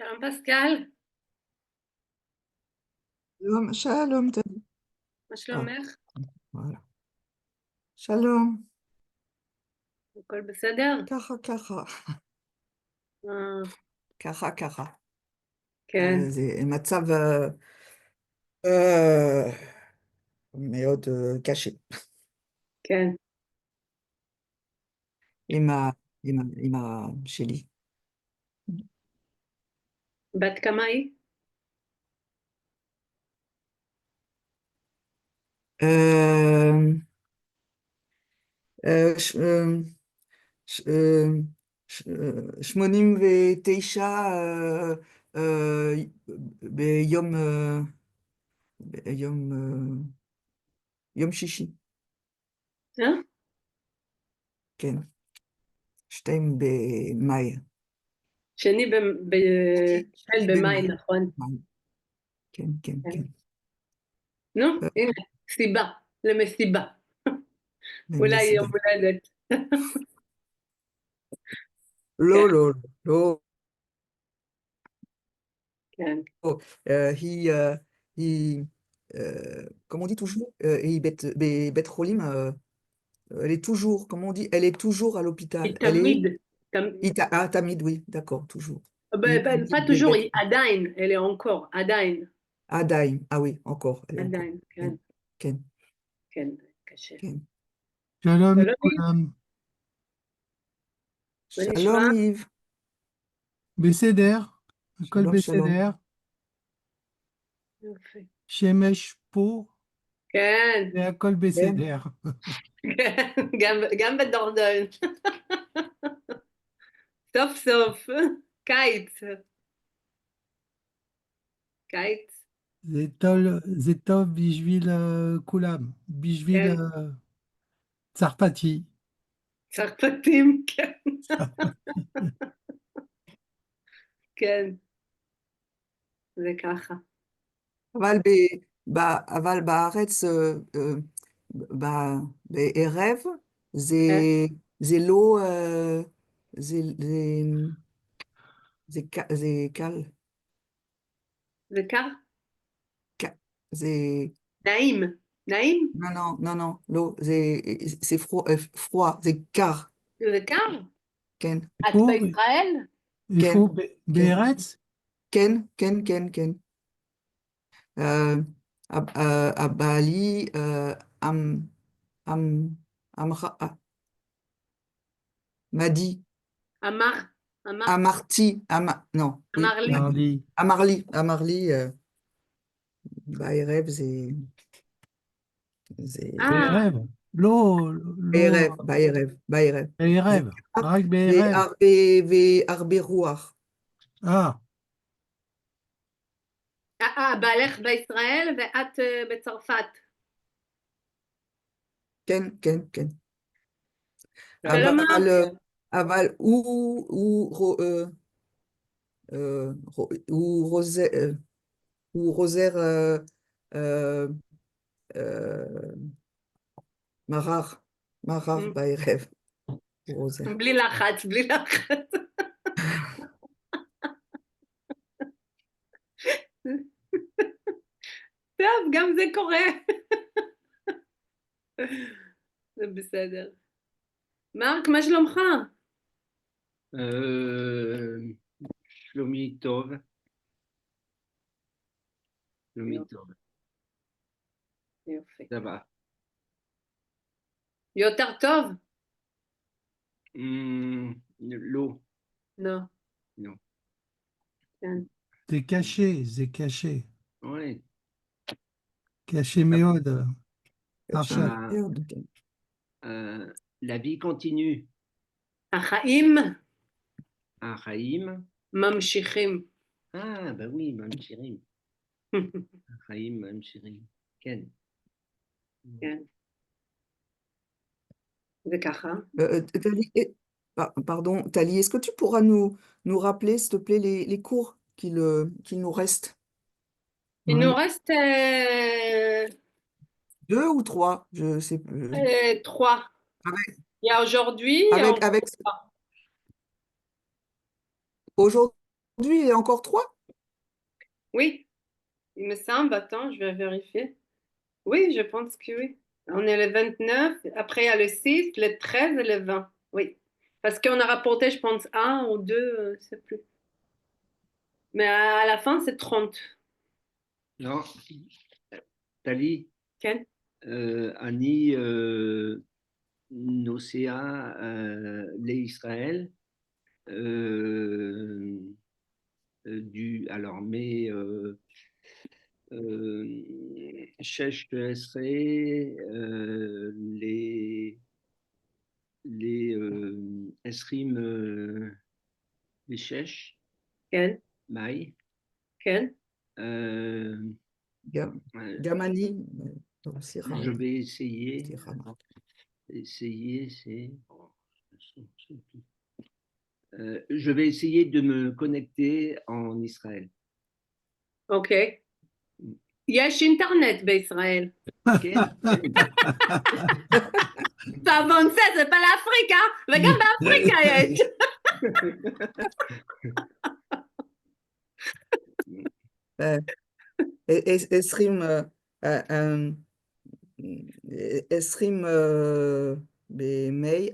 שלום פסקל, שלום, שלום, תודה. מה שלומך? וואלה. שלום, הכל בסדר? ככה, אה, ככה. כן, זה מצב אה, מאוד קשה. כן. אמא שלי. בת כמה היא? אה, ש- 89 אה, ביום ביום יום שישי, אה? כן, 2 במאי. שני כן, שני במאי, במאי. נכון. כן. כן. נו, הנה, סיבה למסיבה. אולי יום במסיבה. הולדת. כן, לא, כן. היא, היא, comme on dit toujours, היא בית חולים, elle est toujours, comment on dit, elle est toujours à l'hôpital. היא תמיד, תמיד, תמיד, oui, d'accord, toujours. היא pas תמיד toujours, בבית, היא עדיין, אלה אונקור, עדיין, עדיין, ah oui, encore, elle est encore, עדיין, כן, כן, כן, כן, קשה. כן. שלום שלום, לכולם, מה שלום, נשמע? יב, בסדר, הכל שלום. בסדר, יופי. שמש פה כן, והכל כן, בסדר. כן, גם בדורדון. סוף סוף, קיץ, קיץ, זה טוב בשביל כולם, בשביל כן, צרפתי. צרפתים, כן, כן, זה ככה. אבל, אבל בארץ, בערב, זה, כן, זה לא, זה, זה קל, זה קר? זה, נעים, נעים? non, לא, זה פרוע, זה קר, זה קר? כן, את איפה? בישראל? כן, איפה? כן, בארץ? כן. אה, הבעלי, אמ- אמ- מדי, אמר, אמר, לא, oui, אמר לי, mardi. אמר לי, בערב זה אה, בערב? לא, לא, בערב, זה בערב, קר, רק בערב. והרבה רוח, בעלך בישראל ואת בצרפת. כן, שלום אבל, רב. אבל הוא רוזר, הוא רוזר אה, אה, מרר, בערב, הוא רוזר. בלי לחץ, בלי לחץ. טוב, גם זה קורה. זה בסדר. מרק, מה שלומך? Euh, שלומי טוב, שלומי טוב, יופי. זה בא. יותר טוב? לא, לא. לא. כן. זה קשה, זה קשה. Ouais. קשה מאוד קשה עכשיו. מאוד, כן. La vie continue. החיים החיים, ממשיכים. bah oui, ממשיכים. החיים ממשיכים, כן. כן. זה ככה. Tali, pardon, Tali, est-ce que tu pourras nous rappeler, s'il te plaît, les cours qu'il nous reste? Il nous Oui, reste 2 ou 3, je sais plus. 3. Avec, Il y a aujourd'hui et avec aujourd'hui il y a encore 3? Oui, il me semble. Attends, je vais vérifier. Oui, je pense que oui. On est le 29, après il y a le 6, le 13 et le 20. Oui. Parce qu'on a rapporté, je pense, un ou deux, je ne sais plus. Mais à la fin, c'est 30. Non, Tali, Ken? Annie, Nosea, l'Israël, alors, mais Shesh Esrei, les Esrim, les Shesh, Ken? Maï, Ken? Gamani, aussi je vais essayer. c'est Rama. Essayer, c'est. Je vais essayer de me connecter en Israël. Ok. יש אינטרנט בישראל. כן, זה אבונסה, זה pas l'Afrique, hein? וגם באפריקה יש. Esrim, Esrim Mei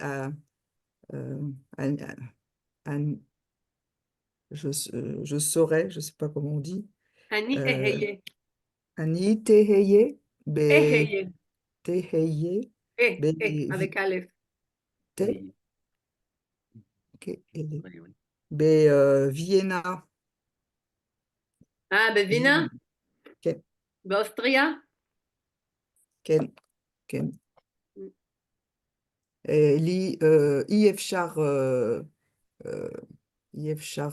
je saurais, je ne sais pas comment on dit. אני אהיה. Ani Teheye, אהיה. Teheye, avec א'. Te, ok, oui, oui. Vienna, בווינה? כן, באוסטריה? כן, כן. אי אפשר, אי אפשר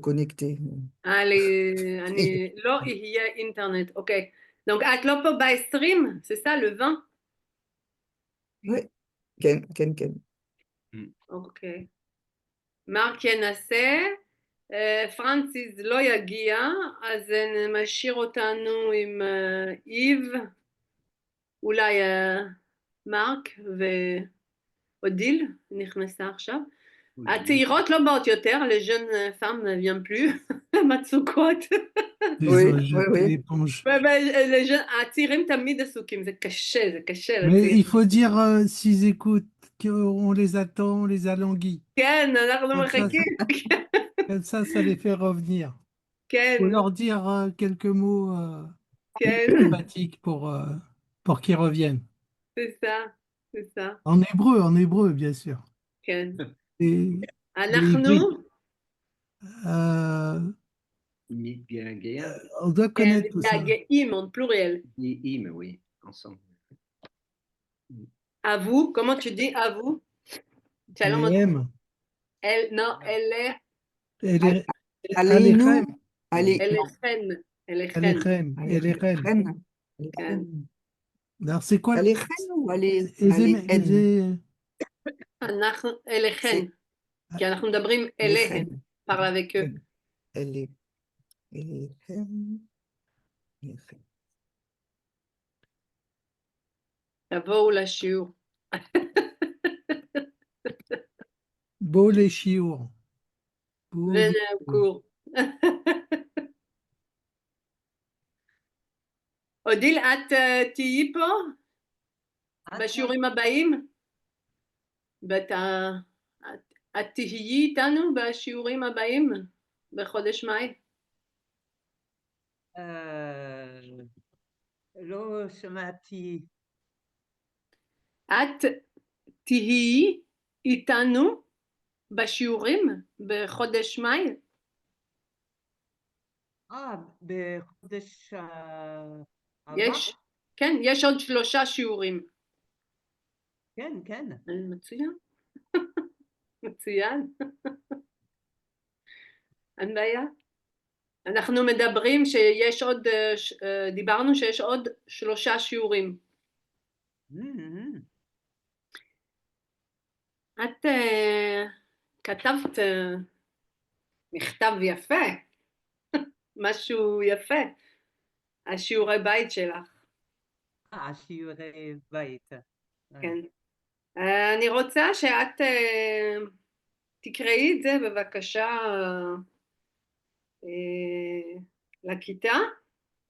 קונקטי. אני לא אהיה אינטרנט, אוקיי. Donc, את לא פה ב-20, c'est ça, le 20? Ouais, כן, כן, כן. אוקיי. מרק ינסה, פרנסיס לא יגיע, אז משאיר אותנו עם איב, אולי מרק ואודיל, נכנסה עכשיו. הצעירות לא באות יותר, les jeunes femmes ne viennent plus, מצוקות. Ils Oui, ont oui, jeté oui. l'éponge. les jeunes, הצעירים תמיד עסוקים, זה קשה, זה קשה. Mais לצעירים. il faut dire, s'ils écoutent, qu'on les attend, on les alanguit. כן, אנחנו Comme ça, מחכים. Comme ça les fait revenir. כן, Faut leur dire quelques mots כן, sympathiques pour qu'ils reviennent. c'est ça, c'est ça. En hébreu, bien sûr. כן. Et אנחנו, מתגעגע, on doit כן, connaître tout ça. מתגעגעים, en pluriel. mais oui, ensemble. À vous, comment tu dis à vous? Shalom. Les M. Elle, non, elle est, Aleinu, elle est reine. Elle est reine. Alechem. כן. Alors, c'est quoi Alechem ou Alechem. אנחנו, אליכן. כי אנחנו מדברים אליהן. parle avec eux. Alechem. תבואו לשיעור. Beau les chiours. venez au cours. אודיל, את תהיי פה? בשיעורים הבאים? את תהיי איתנו בשיעורים הבאים? בחודש מאי? לא שמעתי. את תהיי איתנו בשיעורים בחודש מאי? בחודש הבא? כן, יש עוד 3 שיעורים. כן, כן. מצוין. מצוין. אין בעיה. אנחנו מדברים שיש עוד, דיברנו שיש עוד 3 שיעורים. את כתבת מכתב יפה, משהו יפה, השיעורי בית שלך. שיעורי בית. כן. אני רוצה שאת תקראי את זה בבקשה, לכיתה.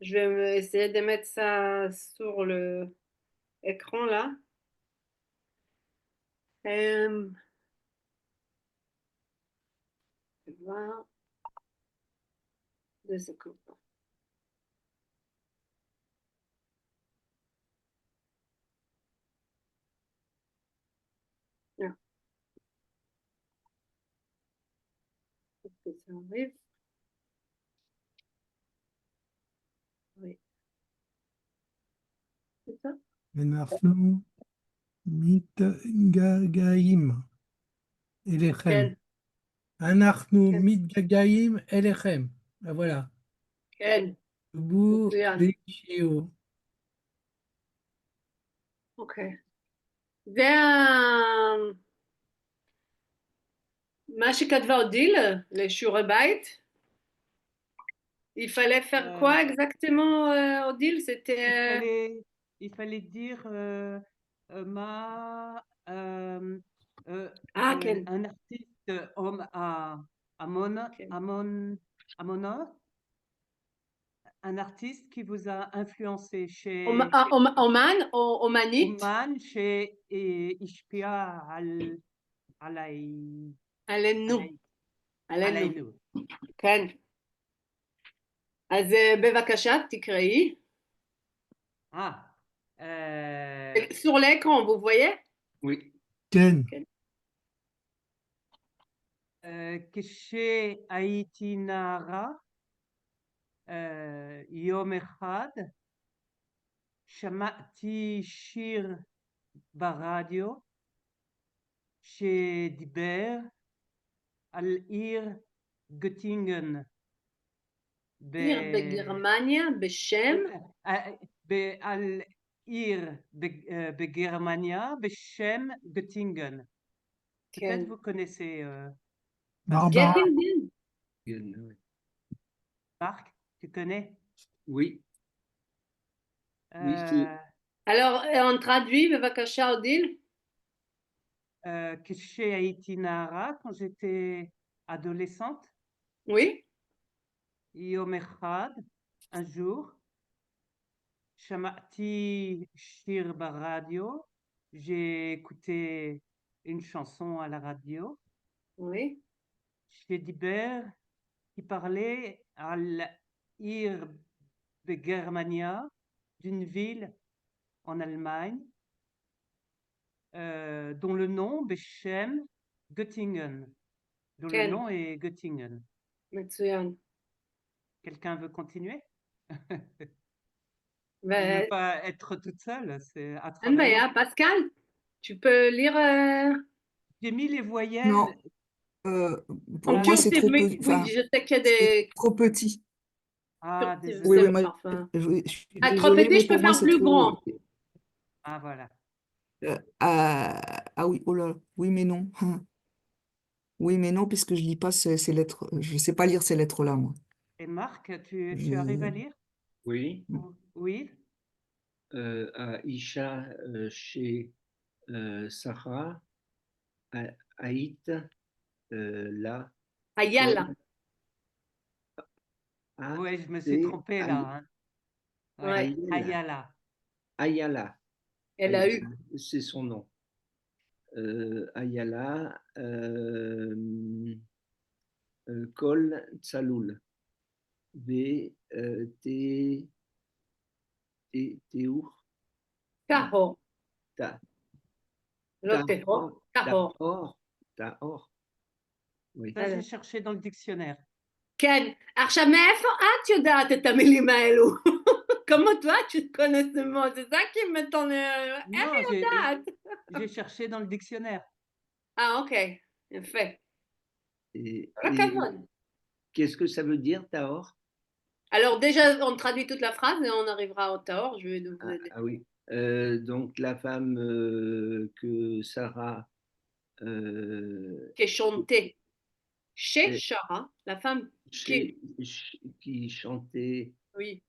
Je vais essayer de mettre ça sur le écran là. Voilà. 2 secondes. Ah. Est-ce que ça arrive? Oui. C'est ça? אנחנו מתגעגעים אליכם. כן, אנחנו כן. מתגעגעים אליכם. voilà. כן, vous מצוין. réussissez. אוקיי. זה מה שכתבה אודיל לשיעורי בית. Il fallait faire quoi exactement, Odile? C'était... Il fallait dire Ah, כן. un artiste homme à כן. un artiste qui vous a influencé chez אומן או אומנית? אומן שהשפיע עליי, עלינו. עלינו. עלינו. כן. אז בבקשה, תקראי. Sur l'écran, vous voyez? Oui. כן. כשהייתי נערה, יום אחד שמעתי שיר ברדיו שדיבר על עיר גוטינגן. עיר בגרמניה בשם? על עיר בגרמניה בשם גוטינגן. Peut-être vous connaissez Barbara. Göttingen. Marc, tu connais? Oui. Oui, si. Alors, on traduit, בבקשה, אודיל. כשהייתי נערה, quand j'étais adolescente, Oui. יום אחד, un jour, שמעתי שיר ברדיו, j'ai écouté une chanson à la radio, Oui. שדיבר, qui parlait על עיר בגרמניה, d'une ville en Allemagne, dont le nom, בשם Göttingen, dont le nom est Göttingen. מצוין. Quelqu'un veut continuer? Je ו- ne veux pas être toute seule, c'est à אין travers. בעיה, Pascal, tu peux lire... J'ai mis les voyelles. Non, pour moi, c'est trop Oui, petit. Enfin, je sais qu'il y a c'est des... trop petit. Ah, Je désolé. Oui, sais oui, moi, parfois. je suis Ah, trop désolée, petit, mais je peux pour moi, faire c'est plus trop. grand. Ah, voilà. Ah oui, oh là, là, oui, mais non. Oui, mais non, puisque je lis pas ces lettres. Je sais pas lire ces lettres-là, moi. Et Marc, tu Je- arrives à lire? Oui. Oui. À Isha, chez Sarah, Haït, là. Ayala. Oui, je me suis trompée là. Hein. Ouais. Ayala. Ayala. Elle a eu. C'est son nom. Ayala, Kol Tsaloul. Théour. Tahor. לא Tahor. טהור, טהור. Tahor. Oui. Ça, j'ai cherché dans le dictionnaire. כן. עכשיו, מאיפה את יודעת את המילים האלו? Comment toi, tu connais ce mot? C'est ça qui m'étonne. איך Non, היא יודעת? j'ai cherché dans le dictionnaire. Ah, ok. יפה. Et כל הכבוד. qu'est-ce que ça veut dire, Tahor? Alors déjà, on traduit toute la phrase et on arrivera au Tahor. Je vais vous aider. Ah oui. Donc la femme que Sarah Qui est chantée chez Shara, la femme qui chantait oui.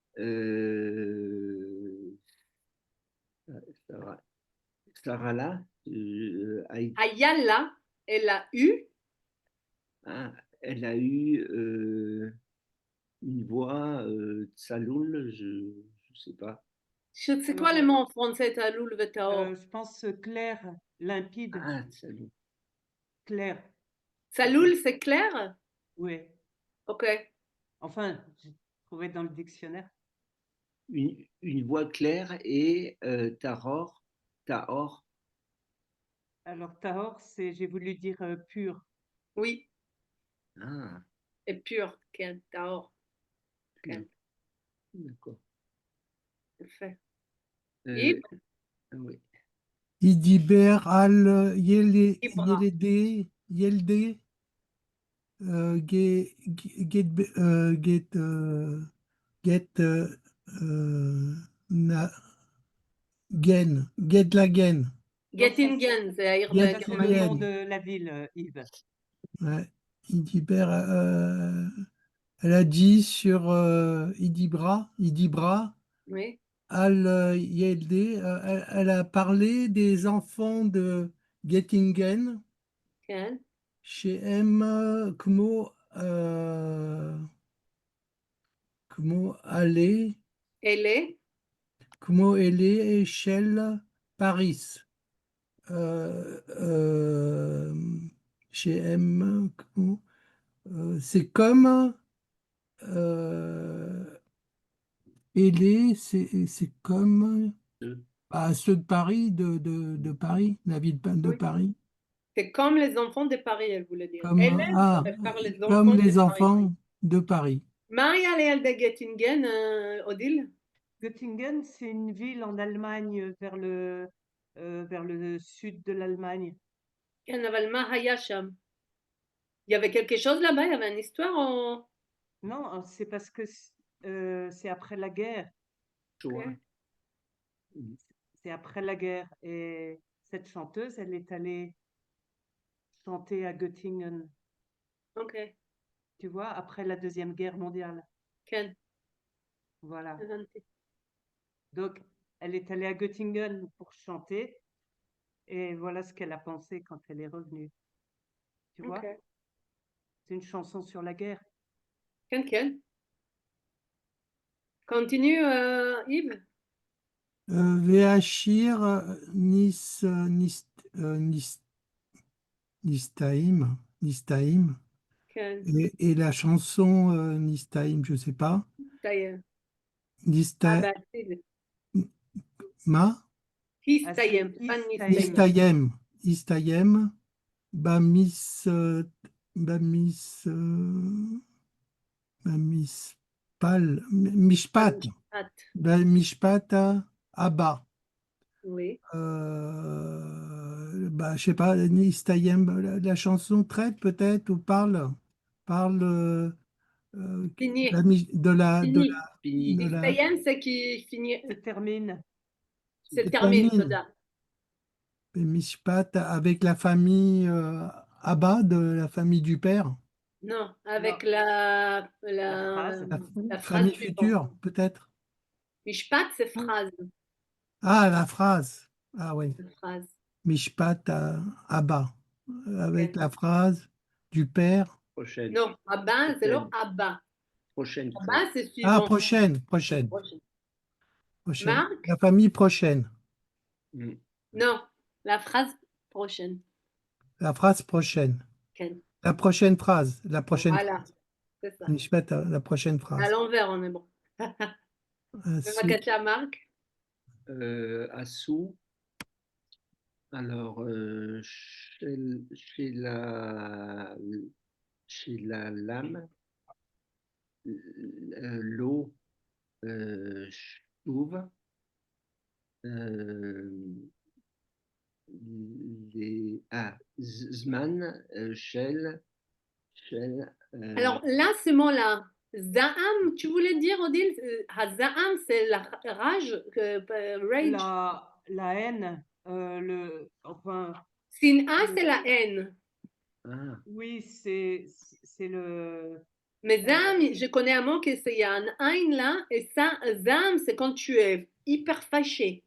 Sarah là, Ayala, elle a eu Ah, elle a eu une voix tsaloul, je sais pas. C'est quoi Alors, le mot en français, Taloul Vetaor? je pense clair, limpide, Ah, tsaloul. clair. Saloul, c'est clair? Oui. Ok. Enfin, j'ai trouvé dans le dictionnaire. Une voix claire et tahor. Alors, tahor, j'ai voulu dire pur. Oui, Ah, et pur. Ken, Taor. Ken, d'accord. parfait. Euh, Yves, oui. Idiber al Ibra. Yelde get na get la gen. Non, ça, Göttingen, c'est à Get ça, c'est le nom Gen. de la ville, Yves. Ouais. Idiber, elle a dit sur Idibra, Oui, Al-Yelde, elle a parlé des enfants de Göttingen Ken. chez M. Comment aller, Elle est, comment elle est échelle Paris. Euh, euh, Chez M. C'est comme euh, elle est, c'est comme ceux de Paris, de Paris, la ville de oui. Paris. C'est comme les enfants de Paris, elle voulait dire. Comme, Elle prépare les comme enfants de les Paris. enfants de Paris. Maria Leal de Göttingen, Odile. Göttingen, c'est une ville en Allemagne, vers le sud de l'Allemagne. Ken, אבל מה היה שם? Il y avait quelque chose là-bas, il y avait une histoire en... Non, c'est parce que c'est après la guerre. Shoah. Ok. C'est après la guerre. Et cette chanteuse, elle est allée chanter à Göttingen, Ok. tu vois, après la Deuxième Guerre mondiale. Ken, Voilà. הבנתי. Donc, elle est allée à Göttingen pour chanter. Et voilà ce qu'elle a pensé quand elle est revenue. Tu vois, Ok. c'est une chanson sur la guerre. Ken, Ken. Continue, Yves. Veachir Nistaim. Ken, Et la chanson Nistaim, je sais pas. ça y est. Ah Nista, bah, c'est ma, Ah, c'est Histayem, pas Istayem. Nistayem. Istayem, Bamis, Bamis, Bamis, Pal, Mishpat, Amishpat. Mishpat, Abba. Oui. Bah, je sais pas, Nistayem, la chanson traite peut-être ou parle Finir. de Fini. la, Fini. de la, Histayem, c'est qui finit, Se termine. se de termine, famine. Toda. Mishpat avec la famille Abba, de la famille du père, Non, Non, avec la phrase. la phrase famille suivante. future, peut-être. Mishpat, c'est phrase. Ah, la phrase. Ah oui, La phrase. Mishpat Abba, avec Ok. la phrase du père. Prochaine. Non, Abba, c'est le Prochaine. Abba. Prochaine phrase. Abba, c'est Ah, suivant. prochaine. Marc? La famille prochaine. Mm. Non, la phrase prochaine. La phrase prochaine. Ken. La prochaine phrase. La prochaine Voilà, phrase. c'est ça. Mishpat, la prochaine À phrase. l'envers, on est bon. Bevakasha, Marc. Assou. Alors, chez la lame, l'eau chauve, Zman, Shell, Alors là, ce mot-là, Zaham, tu voulais dire, Odile, Zaham, c'est la rage, rage. La haine, enfin, Sin'a, c'est la haine. ah, oui, c'est le, Mais Zaham, je connais un mot que c'est, il y a un ein là, et ça, Zaham, c'est quand tu es hyper fâché.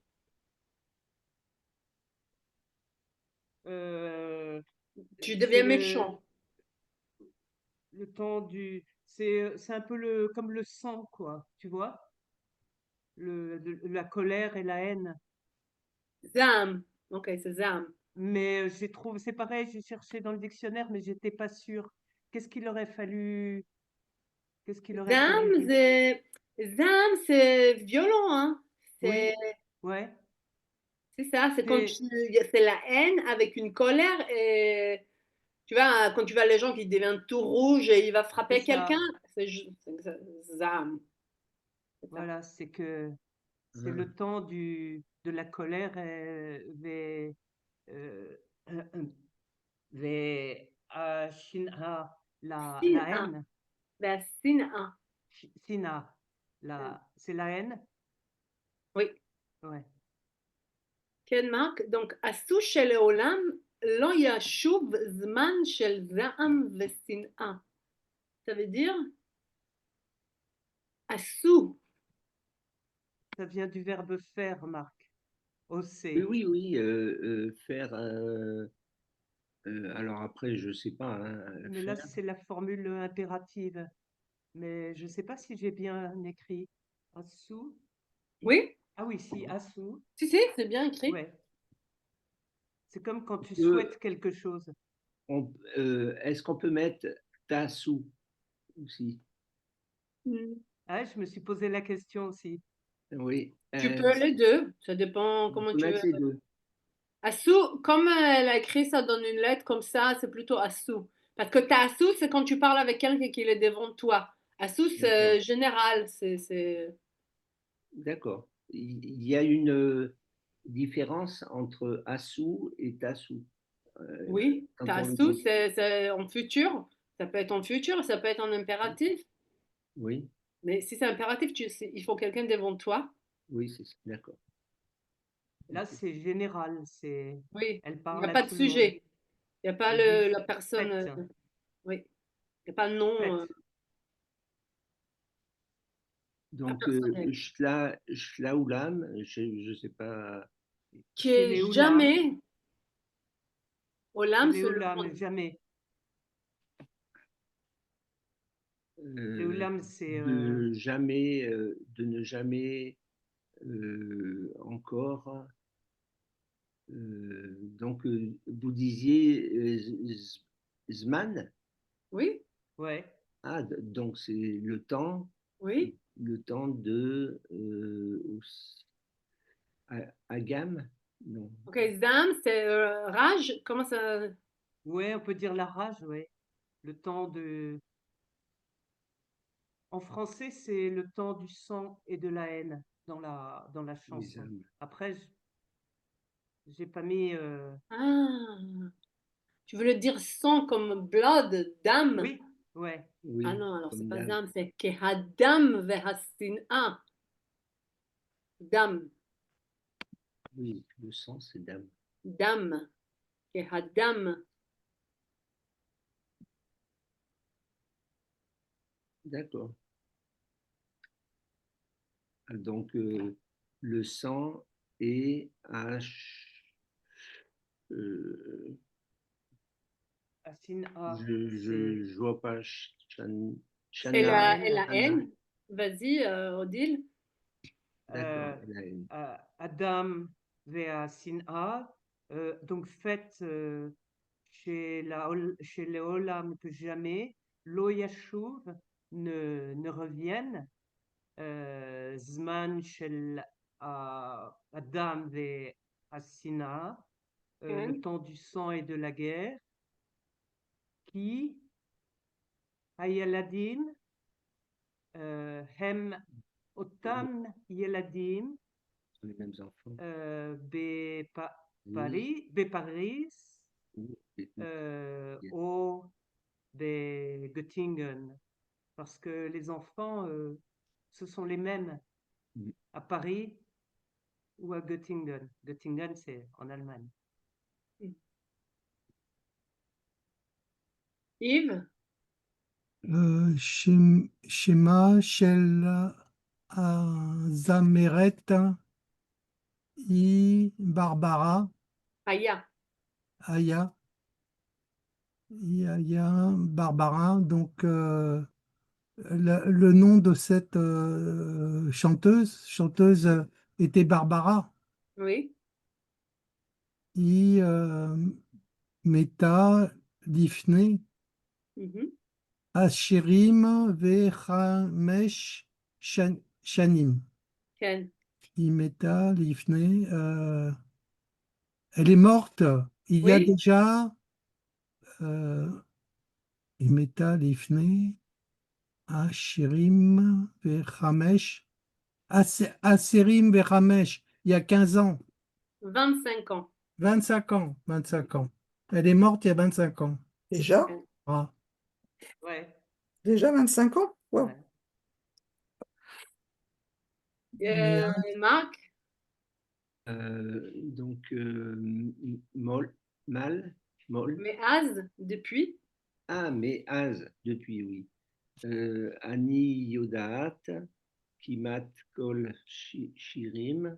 euh, Tu c'est deviens méchant. le temps du, c'est un peu comme le sang, quoi, tu vois, la colère et la haine. Zam. Ok, c'est Zam. Mais j'ai trouvé, c'est pareil, j'ai cherché dans le dictionnaire, mais j'étais pas sûre. Qu'est-ce qu'il aurait fallu, qu'est-ce qu'il aurait Zam, fallu dire? c'est violent, hein. Oui, C'est ouais, c'est ça, c'est quand c'est c'est la haine avec une colère et tu vois, quand tu vois les gens qui deviennent tout rouges et il va c'est frapper quelqu'un, ça. c'est Zam. C'est ça. Voilà, c'est que c'est Ah, le temps de la colère euh, shin'a, la Sin'a. haine. La Sin'a. Sina, c'est la haine. Oui. Ouais. כן, מרק? donc, עשו שלעולם לא ישוב זמן של זעם ושנאה. Ça veut dire, עשו. Ça vient du verbe faire, Marc. oui, Osser. oui, oui, faire. Alors après, je sais pas, hein, Mais là, faire. c'est la formule impérative. Mais je ne sais pas si j'ai bien écrit. Asu. Oui, Ah oui, si, asu. si, c'est bien écrit. Ouais. C'est comme quand tu Euh, souhaites quelque chose. Est-ce qu'on peut mettre tassou aussi? Mm. Ah, je me suis posé la question aussi. Oui, Tu peux les deux, ça dépend on comment peut tu veux. mettre les deux. Asu, comme elle a écrit ça dans une lettre comme ça, c'est plutôt asu. Parce que ta asu, c'est quand tu parles avec quelqu'un qui est devant toi. Asu, D'accord. c'est général, D'accord. Il y a une différence entre assou et tassou. Oui, Quand ta on le asu, dit. c'est en futur. Ça peut être en futur, ça peut être en impératif. Oui, Mais si c'est impératif, il faut quelqu'un devant toi. oui, c'est ça. D'accord. Là, Ok. c'est général. Oui, Elle il n'y a parle à pas de tout le monde. sujet. Il n'y a pas Elle dit la personne. faites, Oui, il n'y a pas de nom faites. Donc, impersonnel. Shlaoulam, je ne sais pas. Qui Chez est les Oulam, jamais. chez Olam, les c'est le Oulam, monde. jamais. Les euh, Oulam, c'est de jamais, de ne jamais encore. Donc, vous disiez Zman. Oui, ouais. Ah, donc c'est oui. le temps de Agam? Non. Ok, Zam, c'est rage. Comment ça. Ouais, on peut dire la rage, ouais. Le temps de. En français, c'est le temps du sang et de la haine dans la Les chanson. âmes. Après, j'ai pas mis. Ah, tu veux le dire sang comme blood, dame. Oui, ouais. Ah Oui, non, alors c'est comme pas dame. Zam, c'est Kehadam Vehasin'a. Dame, Oui, le sang, c'est dame. dame, Kehadam. D'accord. Donc, le sang est euh, Asin A, je vois pas. Et la Shana, et haine. la haine. Vas-y, Odile. d'accord. Euh, Adam vers Sin'a. Donc, faites chez les Olam que jamais Lo Yashuv ne revienne. Zman shel Adam ve Asina, le כן, temps du sang et de la guerre, qui, Hayaladim, Hem Otam Yeladim, Ce sont les mêmes enfants. Oui, Paris, oui, yes. au Göttingen, parce que les enfants, ce sont les mêmes Mm. à Paris ou à Göttingen. Göttingen, c'est en Allemagne. Yves. Shema Shel Zameret I Barbara Aya. Aya il y a Barbara, donc le nom de cette chanteuse était Barbara. Oui. I Meta Lifnei Mhm. Ashirim Vechamesh Shanim. כן. I Meta Lifnei. Elle est morte il y a Oui. déjà. I Meta Lifnei Ashirim Vechamesh. Asirim Vechamesh. Il y a 15 ans. 25 ans. 25 ans. 25 ans. Elle est morte il y a 25 ans. Déjà? Ouais. Ah. Ouais, Déjà 25 ans? Wow. ouais. Mais, Marc, Donc, Mol, Mal, Mol. mais Az, depuis. Ah, mais Az, depuis, oui. Ani Yodaat, Kimat Kol Shirim,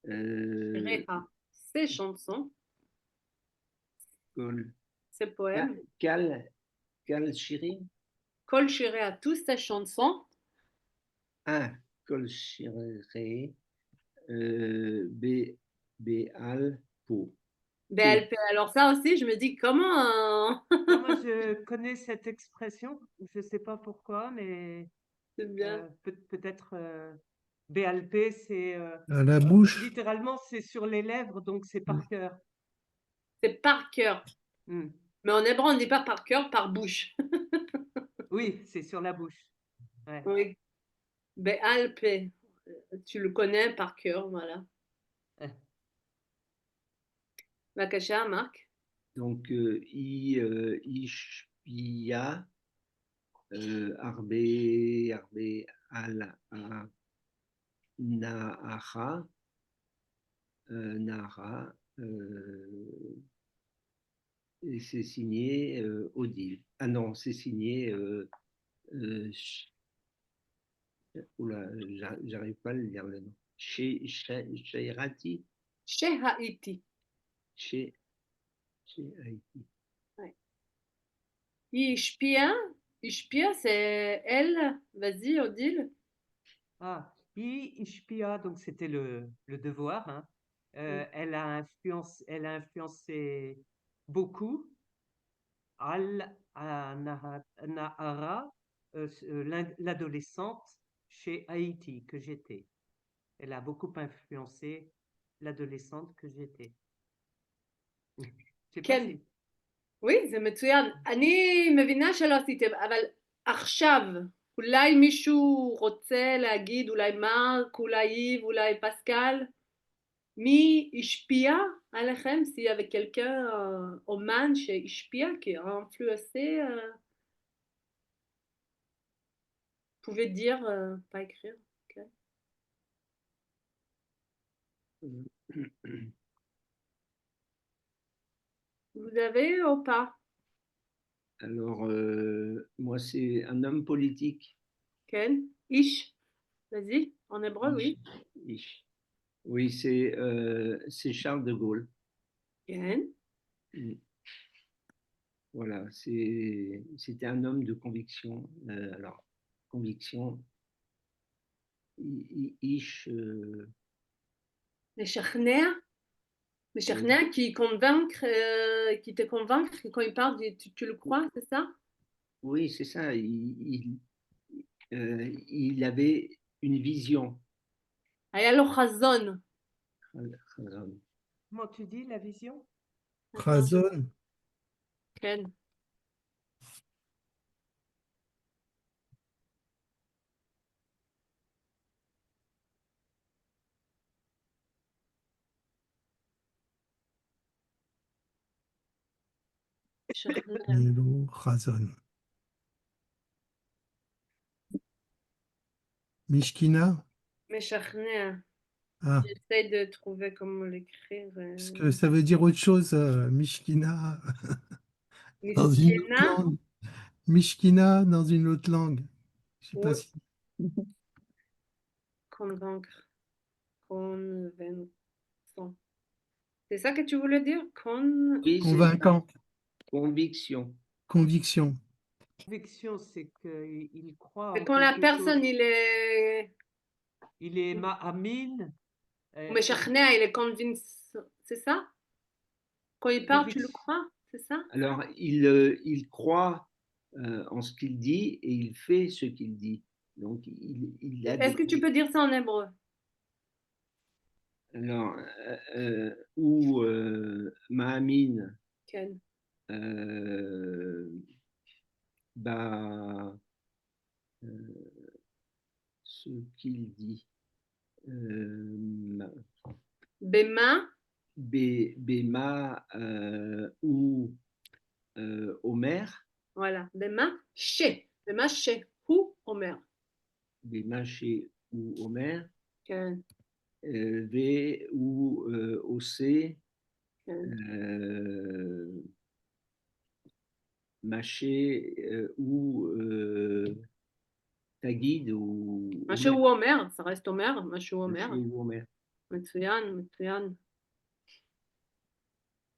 Reha. Ses chansons, Kol. ses poèmes. Kal Shirim. Kol Shirea, toutes ses chansons. Ah, Kol Shireh, Be'al Po. BLP. Alors ça aussi, je me dis comment Non, moi, je connais cette expression, je ne sais pas pourquoi, mais c'est bien. peut-être BLP, c'est à la bouche. littéralement, c'est sur les lèvres, donc c'est par cœur. C'est par cœur. Hmm. Mais en hébreu, on ne dit pas par cœur, par bouche. Oui, c'est sur la bouche. Ouais. Oui. BLP. Tu le connais par cœur, voilà. Ouais. Bakacha, Marc. Donc, Ishpia, Arbe, Al, Naaha, Nara, et c'est signé Odile. Ah non, c'est signé. Oula, j'arrive pas à le lire le nom. Sheirati, Chez Haïti. chez Haïti. Ouais. Ishpia. Ishpia, c'est elle. Vas-y, Odile. Ah, Ishpia, donc c'était le devoir. Hein. Elle a influencé beaucoup Nahara, l'adolescente chez Haïti que j'étais. Elle a beaucoup influencé l'adolescente que j'étais. Je sais pas כן. si. Oui, זה מצוין. אני מבינה שלא עשיתם, אבל עכשיו, אולי מישהו רוצה להגיד, אולי מרק, אולי איב, אולי פסקל, מי השפיע עליכם? s'il y avait quelqu'un, אומן שהשפיע, qui a influencé, pouvez dire, pas écrire. ok. Vous avez ou pas? Alors, moi, c'est un homme politique. כן? איש. Vas-y, en hébreu, oui. Ish. Oui, c'est Charles de Gaulle. כן. Voilà, c'était un homme de conviction. Alors, conviction, Ish, משכנע? משכנע qui convaincre, qui te convaincre quand il parle, tu le crois, c'est ça? oui, c'est ça. Il avait une vision. היה לו חזון. Comment tu dis la vision? Razon. כן. משכנע. Nilo Razon. Mishkina. משכנע. Ah, J'essaie de trouver comment l'écrire. parce que ça veut dire autre chose, Mishkina, dans une autre מסכנה? langue. Mishkina dans une autre langue. Je sais pas Oui. si. Convaincre. Convaincant. C'est ça que tu voulais dire? Oui, c'est ça. Convaincant. Conviction. Conviction. Conviction, c'est qu'il croit C'est en quand la quelque personne, chose. il est Il est ma'amin. Meshachner, il est convinced, c'est ça? Quand il parle, tu le crois, c'est ça? Alors, il croit en ce qu'il dit et il fait ce qu'il dit. Donc, il a Est-ce que tu peux dire ça en hébreu? Alors, ou Maamin, Ken. bah, ce qu'il dit. Bema, Bema ou Omer, voilà. Bema, she, ou Omer. Bema chez ou Omer, Ken. V ou OC, Ken. Maché ou Tagid ou Maché ou Omer, ça reste Omer, Maché ou Omer. Maché ou Omer. מצוין, מצוין.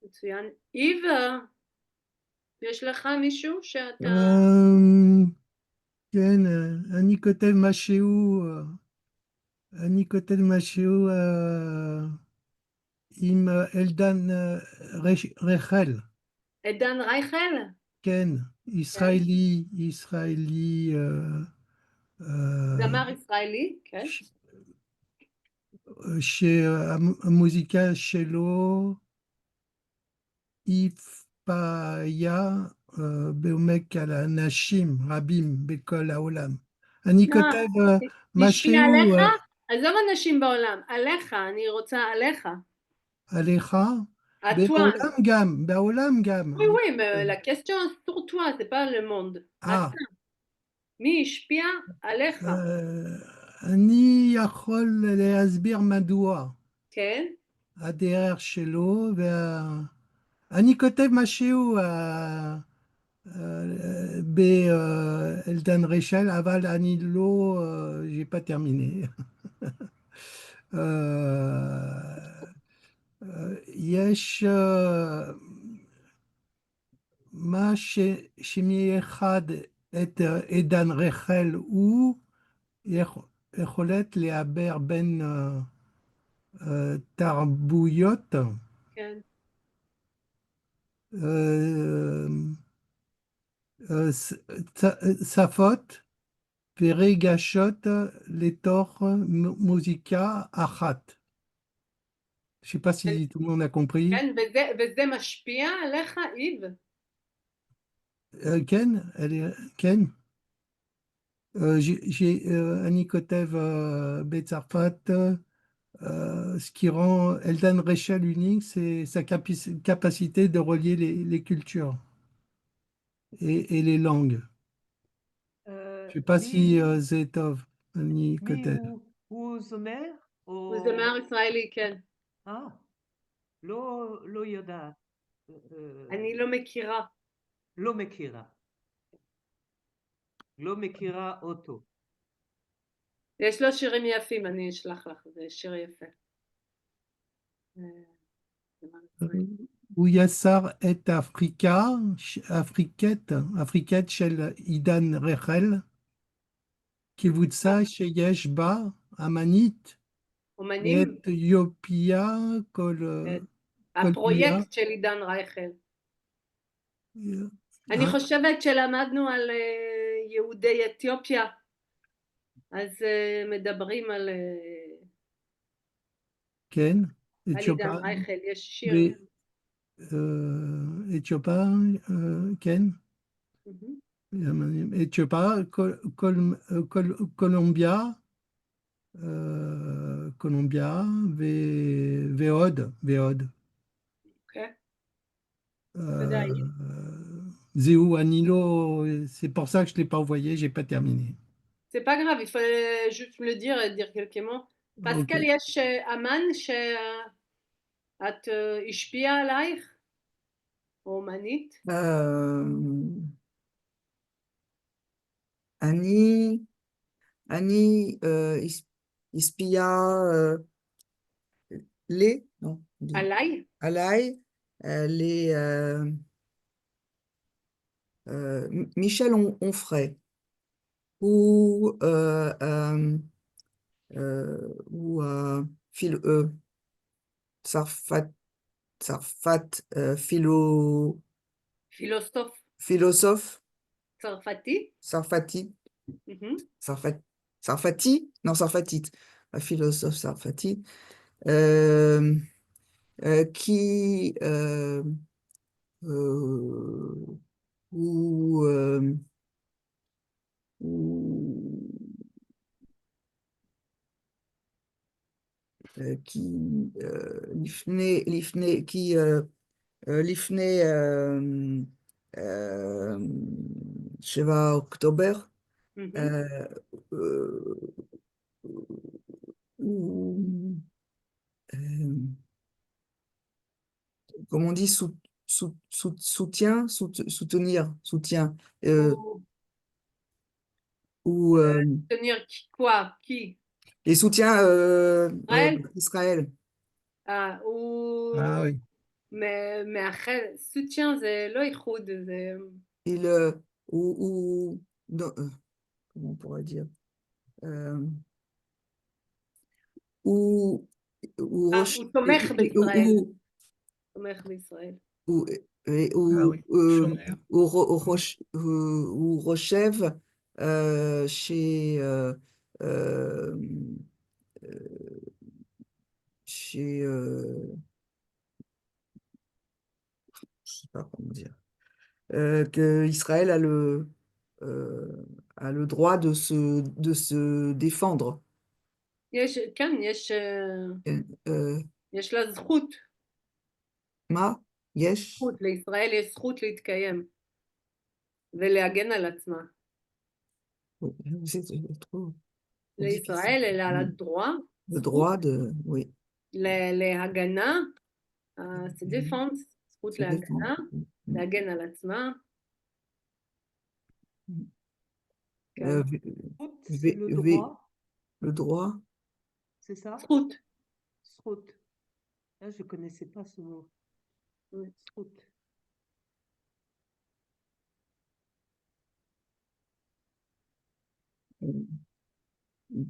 מצוין. Yves, יש לך מישהו שאתה... כן, אני כותב משהו, עם אלדן רחל. עידן רייכל? כן, ישראלי, זמר ישראלי, כן. שהמוזיקה שלו השפיעה בעומק על אנשים רבים בכל העולם. אני כותב משהו... השפיע עליך? עזוב אנשים בעולם, עליך, אני רוצה עליך. עליך? בעולם בעולם גם. Oui, oui, mais la question sur toi, c'est pas le monde. מי השפיע עליך? אני יכול להסביר מדוע. כן. הדרך שלו, אני כותב משהו באלדן רשל, אבל אני לא, j'ai pas terminé. יש מה שמייחד את עידן רחל הוא יכולת לעבר בין תרבויות, כן. שפות ורגשות לתוך מוזיקה אחת. Je ne sais pas si tout le monde a compris. כן, וזה משפיע עליך, איב? כן, כן. אני כותב בצרפת, ce qui rend Eldon Rechel unique, c'est sa capacité de relier les cultures et les langues. Je ne sais pas si Zetov, אני כותב. הוא זמר? הוא זמר ישראלי, כן. לא יודעת. אני לא מכירה. לא מכירה. לא מכירה אותו. יש לו שירים יפים, אני אשלח לך, זה שיר יפה. הוא יצר את אפריקת של עידן רחל, קבוצה שיש בה אמנית, אתיופיה, הפרויקט של עידן רייכל. אני חושבת שלמדנו על יהודי אתיופיה, אז מדברים על כן, עידן רייכל, יש שיר. אתיופיה, כן. אתיופיה, קולומביה, ועוד. אוקיי. זהו, אני לא... C'est pour ça que je ne l'ai pas envoyé, je n'ai pas terminé. C'est pas grave, il fallait juste me le dire et dire quelques mots. Pascal, יש אמן שאת השפיע עלייך? או אמנית? אני השפיע עליי? עליי, Michel Onfray, ou ou Sarfat, Philosophe philosophe tsarfati. Sarfati, Mhm. Sarfati, non, Sarfatite, un philosophe Sarfati, euh, qui ou, ou, qui Lifnei, qui Lifnei euh, 7 October, Mhm. euh, ou, comme on dit, soutenir, soutien, Ou ou tenir quoi? Qui? les soutiens Israël? Israël. Ah, Ah ou... oui. Mais après, soutien, c'est לא איחוד, זה... Il, non, comment on pourrait dire, euh, ou, הוא תומך בישראל. ou, תומך בישראל. ou, Ah oui. Shomer. ou Rochev chez, chez je sais pas comment dire, que Israël a le droit de se défendre. כן, Euh, יש לה זכות. Ma, Yesh, זכות. לישראל יש זכות להתקיים ולהגן על עצמה. oui, c'est trop difficile. לישראל elle a le droit, Le זכות, droit de, oui, להגנה, se défendre, זכות se défendre. להגנה, להגן על עצמה. כן. Zchut, c'est le V, droit, le droit, c'est ça? זכות. Zchut. Là, je connaissais pas ce mot. Ouais. Zchut.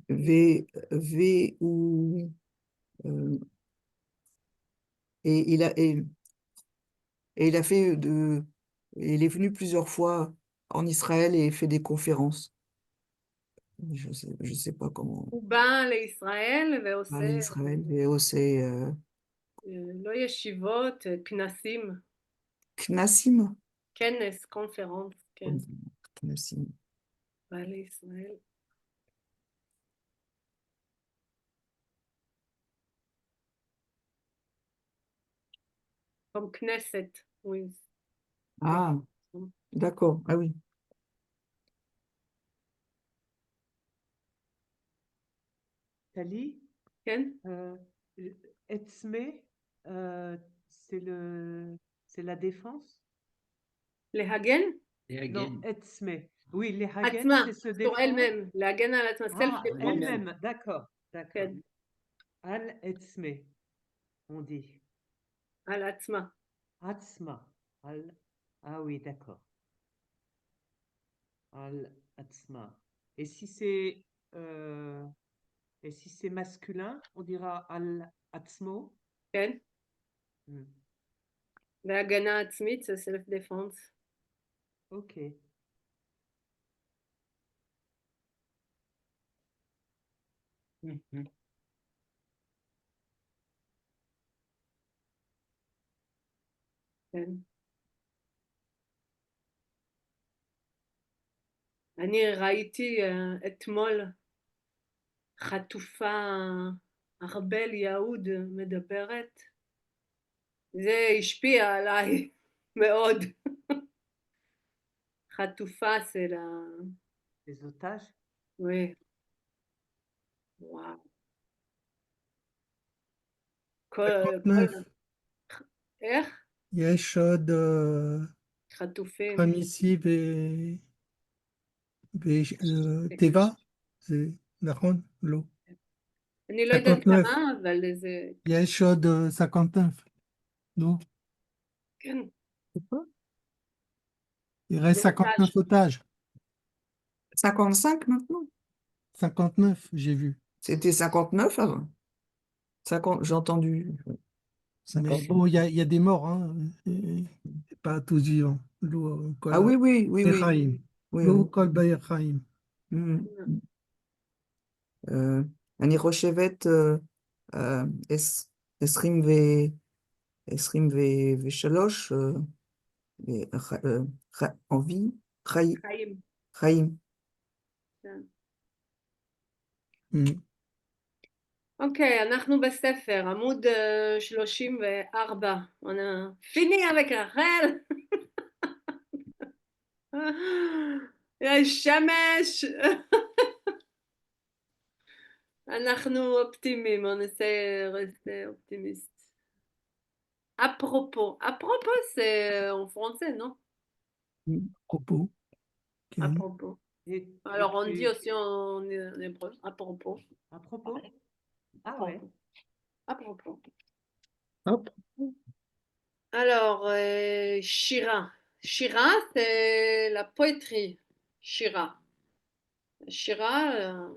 V ou, et il a fait il est venu plusieurs fois en Israël et fait des conférences. Je sais pas comment, הוא בא לישראל ועושה, aller Israël, et aussi, לא ישיבות, כנסים, Knessim, כנס, קונפרנס, כן, Knessim. בא לישראל. comme כנסת, oui. Ah, d'accord, ah oui. Tali, כן? Etzme, c'est la défense? להגן? Non, Etzme. Oui, les Hagen, עצמה, c'est se sur défendre. elle-même, להגן על עצמה, Ah, self-défense. elle-même, d'accord, d'accord. כן, Al Etzme, on dit. על עצמה. Atzma. Al, ah oui, d'accord. Al Atzma. Et si c'est masculin, on dira Al Atzmo. כן? Hmm, והגנה עצמית זה self-défense. ok. כן. אני ראיתי אתמול חטופה ארבל יהוד מדברת, זה השפיע עליי מאוד. חטופה c'est la... Les otages? oui. וואו. כל... 59. איך? יש עוד חטופים. חמישי וטבע? זה נכון? לא. אני לא יודעת 59. כמה, אבל זה... יש עוד 59. לא? כן. C'est quoi? Il reste des 59 otages. otages. 55 maintenant? 59, j'ai vu. C'était 59 avant. 50, j'ai entendu Mais 50. bon, il y a des morts, hein. Et pas tous vivants. Ah oui, oui, oui, oui. Bechaim. Oui, Lo oui. kol bechaim. Mhm. אני חושבת 23 envie, חיים. חיים. כן. Mm. אוקיי, אנחנו בספר, עמוד 34. On a fini avec רחל. יא שמש. אנחנו אופטימיים, on essaie de rester optimiste. À propos, c'est en français, non? Propos. À Ok. propos. Et Alors on dit tu... aussi en hébreu, à propos. À propos? À Ah ouais. propos. À propos. Hop. Alors, Shira. Shira, c'est la poétrie. Shira. Shira,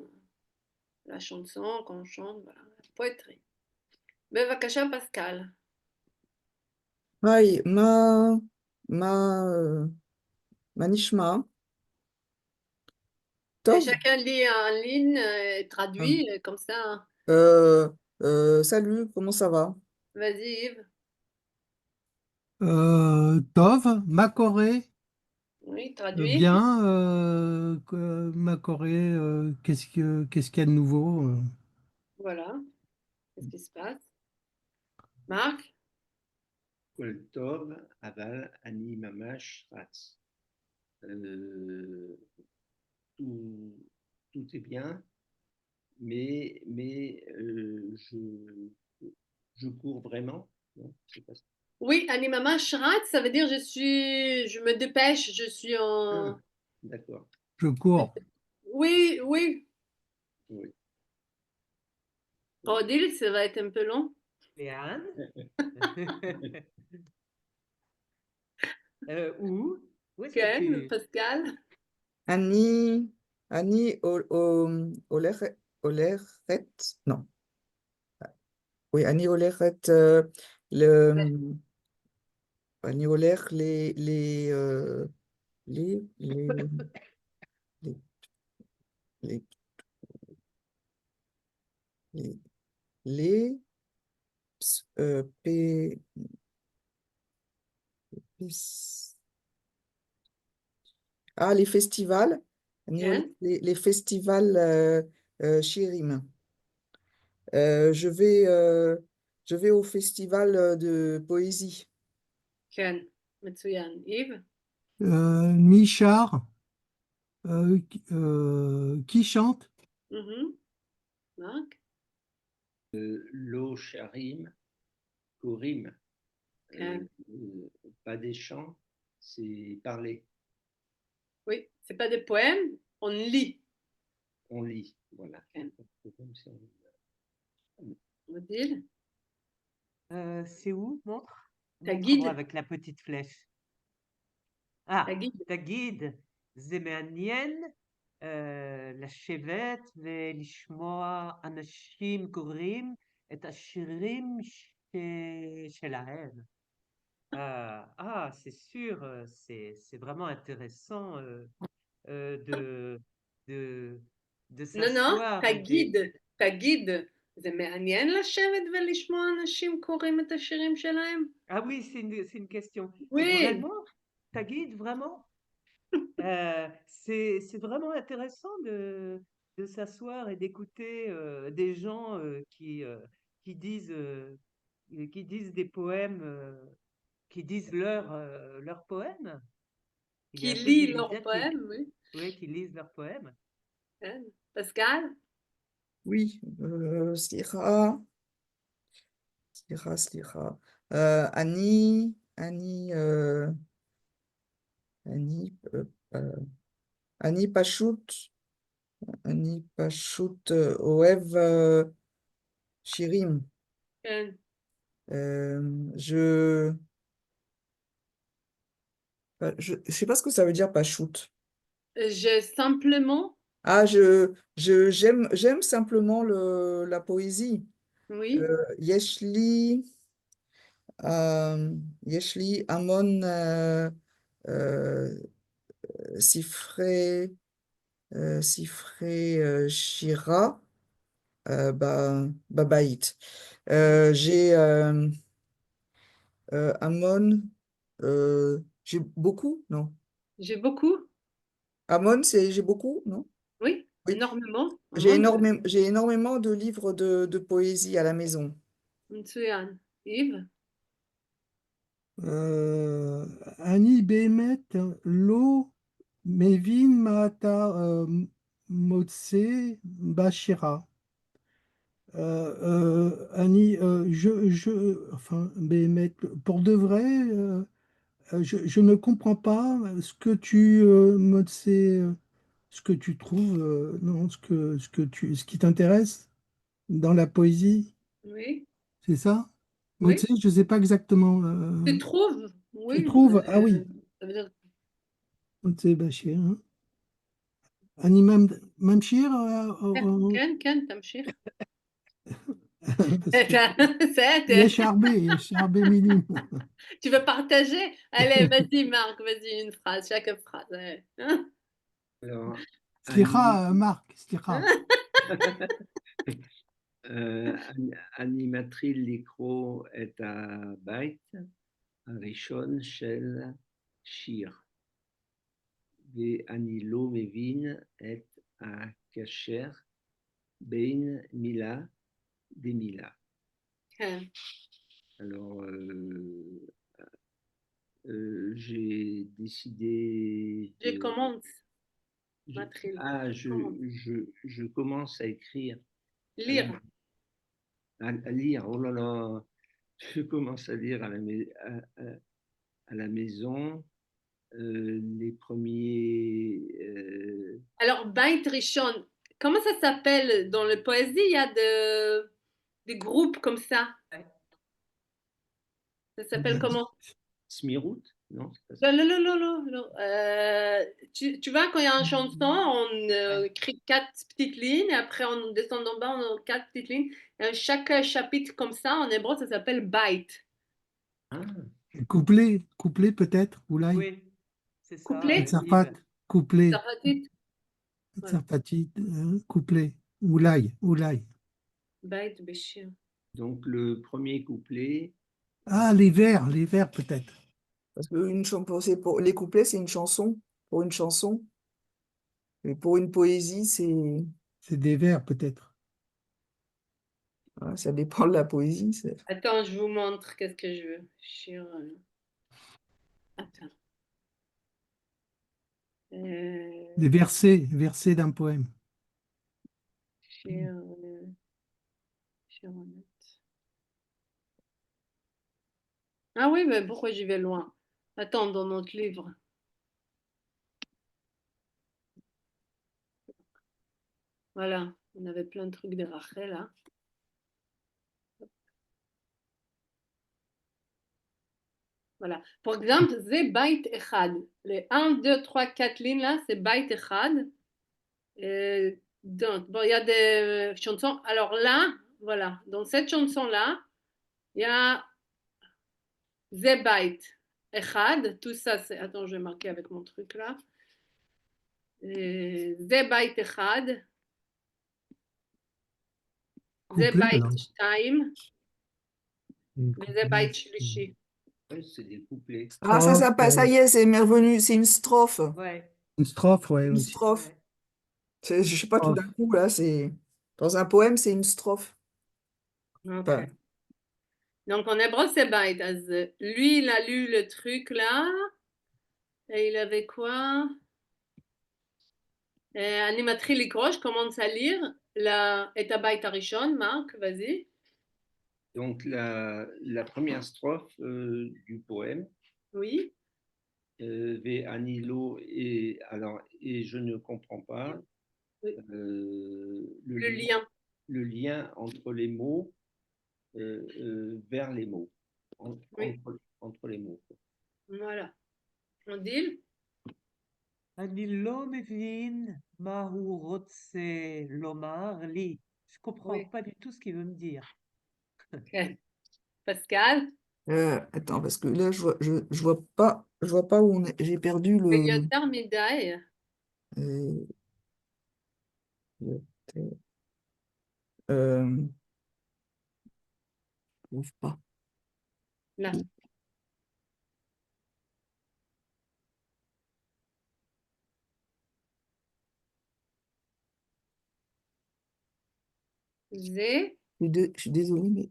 la chanson qu'on chante, voilà, la poétrie. בבקשה, פסקל. היי, מה נשמע? Et טוב. chacun lit en ligne et traduit, comme ça. Salut, comment ça va? Vas-y, Yves. Tov, Macoré, Oui, traduit. bien. Macoré, qu'est-ce qu'il y a de nouveau? Voilà. Qu'est-ce qui se passe? Marc? כל טוב, אבל אני ממש רץ. tout, tout est bien, mais je cours vraiment. Non, c'est pas ça. Oui, Animama Shrat, ça veut dire je me dépêche, je suis Ah, en. d'accord. Je cours. Oui, oui. Oui. Odile, ça va être un peu long. Léane? Où? Où est-ce que Ken, tu... Pascal. אני הולכת, לא, oui, ל- אני הולך les, les, les, les, les, les, P- P- les festivals, אני הולך Ken, les festivals שירים. Je vais au festival de poésie. Ken. מצוין. Yves? Michard, qui chante? Mhm. Marc? Lo sharim, korim, Ken. pas des chants, c'est parler. Oui, c'est pas des poèmes, on lit. On lit, voilà. Ken. C'est comme si Odile? c'est où? Montre. Ta Montre-moi guide. avec la petite flèche. Ah, Ta guide. תגיד, זה מעניין לשבת ולשמוע אנשים קוראים את השירים שלהם. C'est sûr, c'est vraiment intéressant de, de, de Non, non, s'asseoir ta et de... guide. Ta guide. זה מעניין לשבת ולשמוע אנשים קוראים את השירים שלהם? Ah oui, c'est une question. Oui. Vraiment? Ta guide, vraiment? C'est vraiment intéressant de s'asseoir et d'écouter des gens qui disent, qui disent des poèmes, qui disent leurs poèmes. Il y a Qui un peu lit leurs d'initiative. poèmes, oui. Oui, qui lisent leurs poèmes. Ken. Pascal? Oui, סליחה, סליחה. אני, אני פשוט, אוהב שירים. Ken. Je, Je sais pas ce que ça veut dire, pachout. Je simplement, Ah, j'aime simplement la poésie. oui, Yeshli, Yeshli, Amon, euh, Sifré, Shira, Babaït. J'ai Amon, j'ai beaucoup, non? j'ai beaucoup, Amon, c'est j'ai beaucoup, non? oui, Oui. énormément. Vraiment, J'ai énormément de livres de poésie à la maison. מצוין. Yves, אני באמת לא מבין מה אתה מוצא בשירה. Enfin, באמת, pour de vrai, je ne comprends pas ce que tu ce que tu trouves, non, ce qui t'intéresse dans la poésie, oui, c'est ça? oui. Motse, je ne sais pas exactement. Tu trouves? Tu Oui, trouves? Ah oui, ça veut dire Motse Bachir. Hein. Animam Mamshir, كان تمشيخ. parce que C'est- Yesh Arbé Minim. Tu veux partager? Allez, vas-y, Marc, vas-y, une phrase, chaque phrase. Ouais. Hein? Alors, Slicha, Marc, Slicha. אני מתחיל לקרוא את הבית הראשון של שיר, ואני לא מבין את הקשר בין מילה למילה. כן. Alors, j'ai décidé Je de... commence, je- Mathilde. ah, Commence. je commence à écrire, Lire. à lire, oh là là, je commence à lire à la maison les premiers... Alors, Beit Rishon, comment ça s'appelle dans la poésie? Il y a des groupes comme ça. Ça s'appelle comment? Smirut, non, c'est pas ça. Non, non, non, non, non. Tu vois, quand il y a une chanson, on écrit quatre petites lignes, et après on descend en bas, on a quatre petites lignes. Et chaque chapitre comme ça, en hébreu, ça s'appelle Bait. Ah, Couplet peut-être, Oulai. Oui, c'est ça, Couplet, Tsarfat, Yves. couplet, Sarfatit. Voilà. Tsarfati, couplet, Oulai, Oulai. Bait Béchir. donc le premier couplet, Ah, les vers peut-être. Parce que les couplets, c'est une chanson, pour une chanson. Mais pour une poésie, C'est des vers peut-être. voilà, ça dépend de la poésie. Attends, je vous montre qu'est-ce que je veux. Attends. Des versets d'un poème. Shir, Ah oui, mais pourquoi j'y vais loin? Attends, dans notre livre. Voilà, on avait plein de trucs de Rachel là. Voilà. Par exemple, c'est Bait Echad. Les 1, 2, 3, 4 lignes là, c'est Bait Echad. Donc, bon, il y a des chansons. Alors là, voilà, dans cette chanson-là, il y a Ze Bait Echad. Tout ça, c'est. Attends, je vais marquer avec mon truc là. Ze Bait Echad. Ze Couplet Bait alors. Shtaim. Ze Bait Shlishi. ouais, c'est des couplets. Ah, ça y est, c'est revenu, c'est une strophe. Ouais, Une strophe, ouais, Une aussi. strophe. ouais. Je sais pas, tout d'un Strophe. coup, là, dans un poème, c'est une strophe. Ok. Enfin, Donc en hébreu, c'est Bait. Lui, il a lu le truc là. Et il avait quoi? Animatrice Ligro, je commence à lire. Et ta Bait Arishon, Marc, vas-y. Donc la première strophe du poème, Oui. Ve Anilo, et je ne comprends pas Oui. le Le lien. lien entre les mots, vers les mots, Oui. entre les mots. Voilà. Odile? אני לא מבין מה הוא רוצה לומר לי. Je comprends Oui. pas du tout ce qu'il veut me dire. Ok. Pascal? Attends, parce que là, je vois pas où on est. J'ai perdu le. Yoter Midai. euh, je euh, trouve pas. Là. Zé? Je suis désolée, mais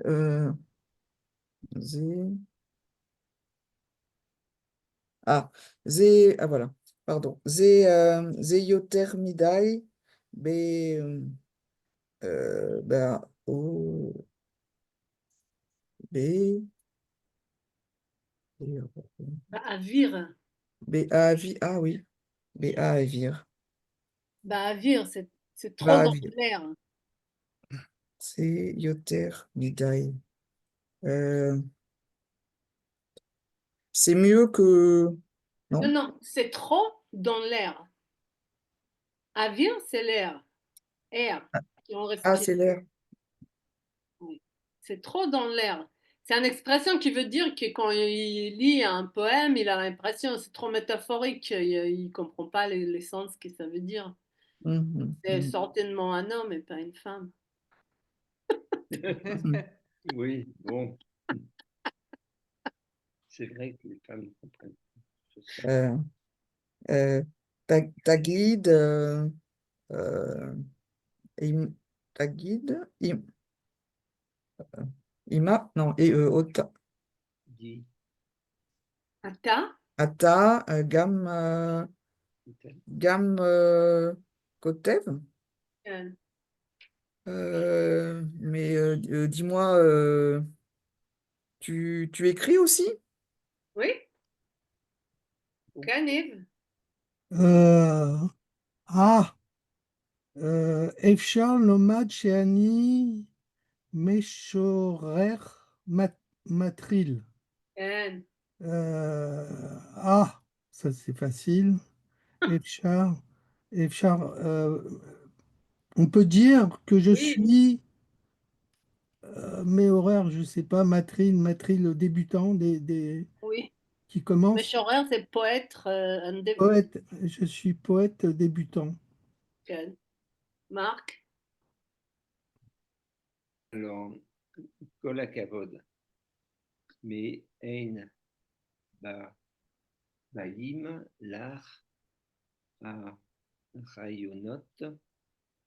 euh, zé- ah, ah voilà, pardon. Yoter midai, b, ben, o, b, Bah, Avir. ah oui, b, a, avir, Bah, Avir, c'est trop bah, dans avir, l'air. c'est yoter midai. Euh, c'est mieux que, Non, non? non, c'est trop dans l'air. Avir, c'est l'air. Air. Et on Ah, respire. c'est l'air. Oui. C'est trop dans l'air. C'est une expression qui veut dire que quand il lit un poème, il a l'impression, c'est trop métaphorique, il ne comprend pas les sens que ça veut dire. Mhm, C'est certainement un homme et pas une femme. mhm. Oui, bon, c'est vrai que les femmes comprennent ce sens. Euh, ta guide, euh, ta guide, Ima, non, et Ota, Ata, Ata, Gam, Kotev. euh, Mais dis-moi, tu écris aussi? oui, Canive, Euh, ah, אפשר לומר שאני משורר מטריל. Ah, ça c'est facile. אפשר, אפשר, on peut dire que je oui, suis, mes horaires, je sais pas, matril débutant, oui. qui Mais commence. Schorer, c'est poète, Poète, je suis poète débutant. Marc, Alors, Kol HaKavod, mais Ein Baim Lach HaRayonot,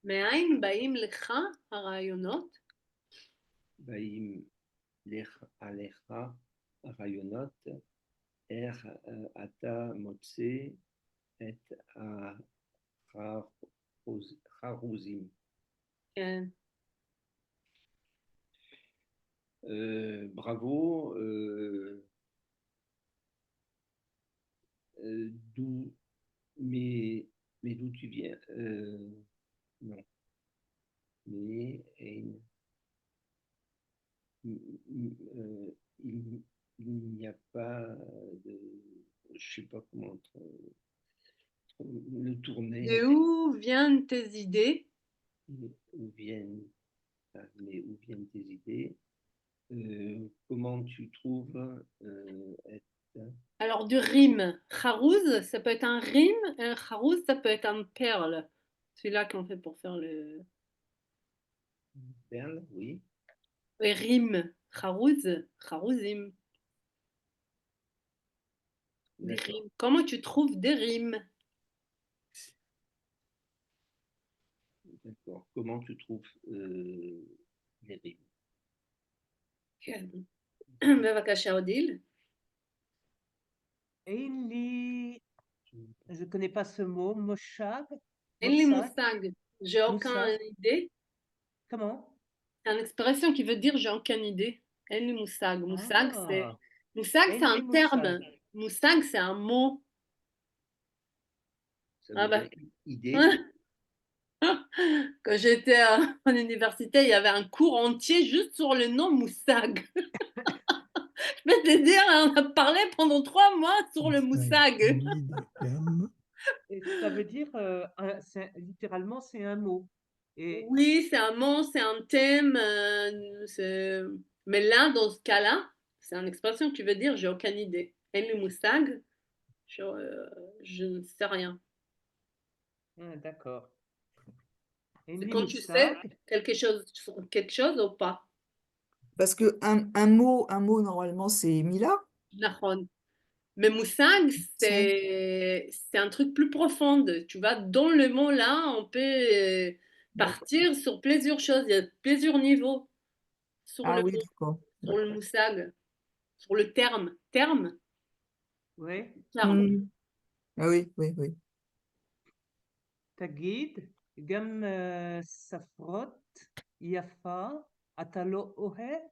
מאין באים לך הרעיונות? Baim Lech Alecha HaRayonot, Ata Motse et HaCharuzim. כן. Bravo. D'où, mais d'où tu viens? Non. Mais il n'y a pas de. Je sais pas comment le tourner. De où viennent tes idées? Où viennent, mais où viennent tes idées? Comment tu trouves être. Alors, du rime. Kharouz, ça peut être un rime. Un kharouz, ça peut être un perle. Celui-là qu'on fait pour faire le Perle, oui. et rime. Kharouz, kharouzim. Des D'accord. rimes. Comment tu trouves des rimes? D'accord. Comment tu trouves les rimes? כן. בבקשה, אודיל. אין לי, je connais pas ce mot, moshag, אין לי mossag, מושג. J'ai aucune moussag, idée. comment? C'est une expression qui veut dire j'ai aucune idée. אין לי מושג. מושג, Ah, c'est אין לי un terme. moussag. Moussag, c'est un mot. Ça Ah veut bah. dire idée. Quand j'étais en université, il y avait un cours entier juste sur le nom Moussag. Je C'est-à-dire, on a parlé pendant 3 mois sur le moussag. Guide, gamme. Et ça veut dire, littéralement, c'est un mot. Et Oui, c'est un mot, c'est un thème. Mais là, dans ce cas-là, c'est une expression qui veut dire j'ai aucune idée. Et le moussag, je ne sais rien. d'accord. Et C'est ni quand tu sais moussag, quelque chose ou pas. Parce que un mot normalement, c'est Mila. Nahon. Mais moussag, Cinq. c'est un truc plus profond. Tu vois, dans le mot là, on peut D'accord. partir sur plusieurs choses. Il y a plusieurs niveaux sur Ah le oui, mot, d'accord. sur le moussag, sur le terme. Terme, ouais, terme. Hmm. Ah oui, oui, oui. תגיד, גם ספרות יפה, אתה לא אוהב?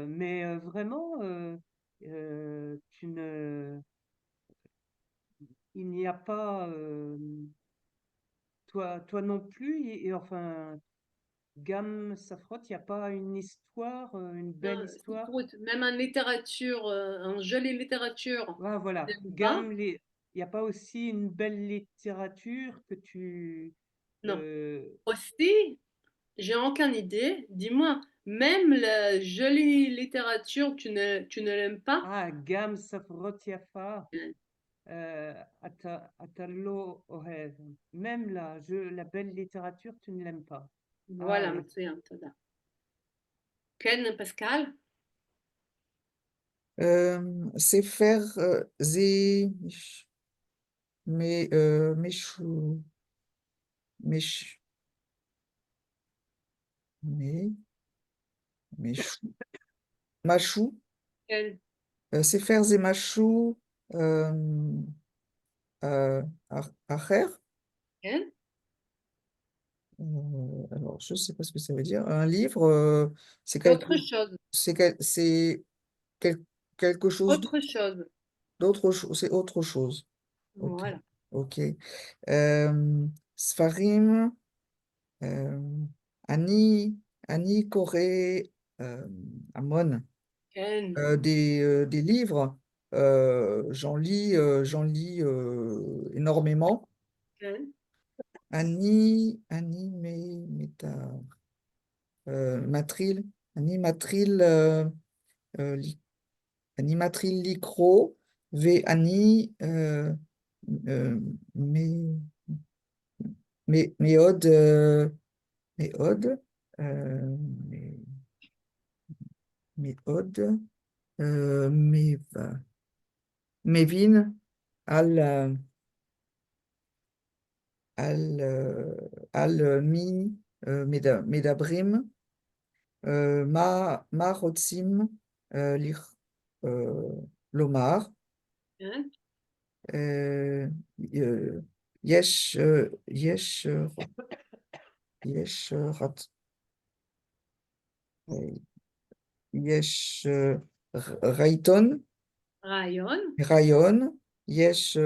Mais vraiment, tu ne, il n'y a pas, toi non plus, et enfin, Gamme Safrot, il n'y a pas une histoire, une belle Non, c'est histoire. brut. Même en littérature, en jolie littérature, Ah, voilà, j'aime pas. Gamme, il n'y a pas aussi une belle littérature que tu... Non. euh, Aussi, j'ai aucune idée. Dis-moi, même la jolie littérature, tu ne l'aimes pas? Gamme Safrot Yafa, Euh, Atalo Ohev. Même la belle littérature, tu ne l'aimes pas. Ah Voilà, oui. מצוין, תודה. Ken, Pascal? Sefer Ze Meshu Mesh Me Meshu Mashu Ken, Sefer Ze Mashu euh, Acher. Ken? Alors, je ne sais pas ce que ça veut dire. Un livre, c'est Autre chose. c'est quel- quelque chose Autre chose. d'autre chose. C'est autre chose. Ok. Voilà. Ok. Sfarim, euh, Annie, Annie Corée, Amon, Ken, des livres. J'en lis énormément. Ken, Annie, Matril, Annie Matril, li- Annie Matril Licro, V Annie, euh, Mé- Méode, Méode, Mé- Méode, Méva, Mévin, Al, Al, Al, Mi, Médabrim, Ma Rotzim, Lir, euh, Lomar, Ken, euh, Yesh, Rat, euh, Yesh, Rayton, Rayon, Rayon, Yesh,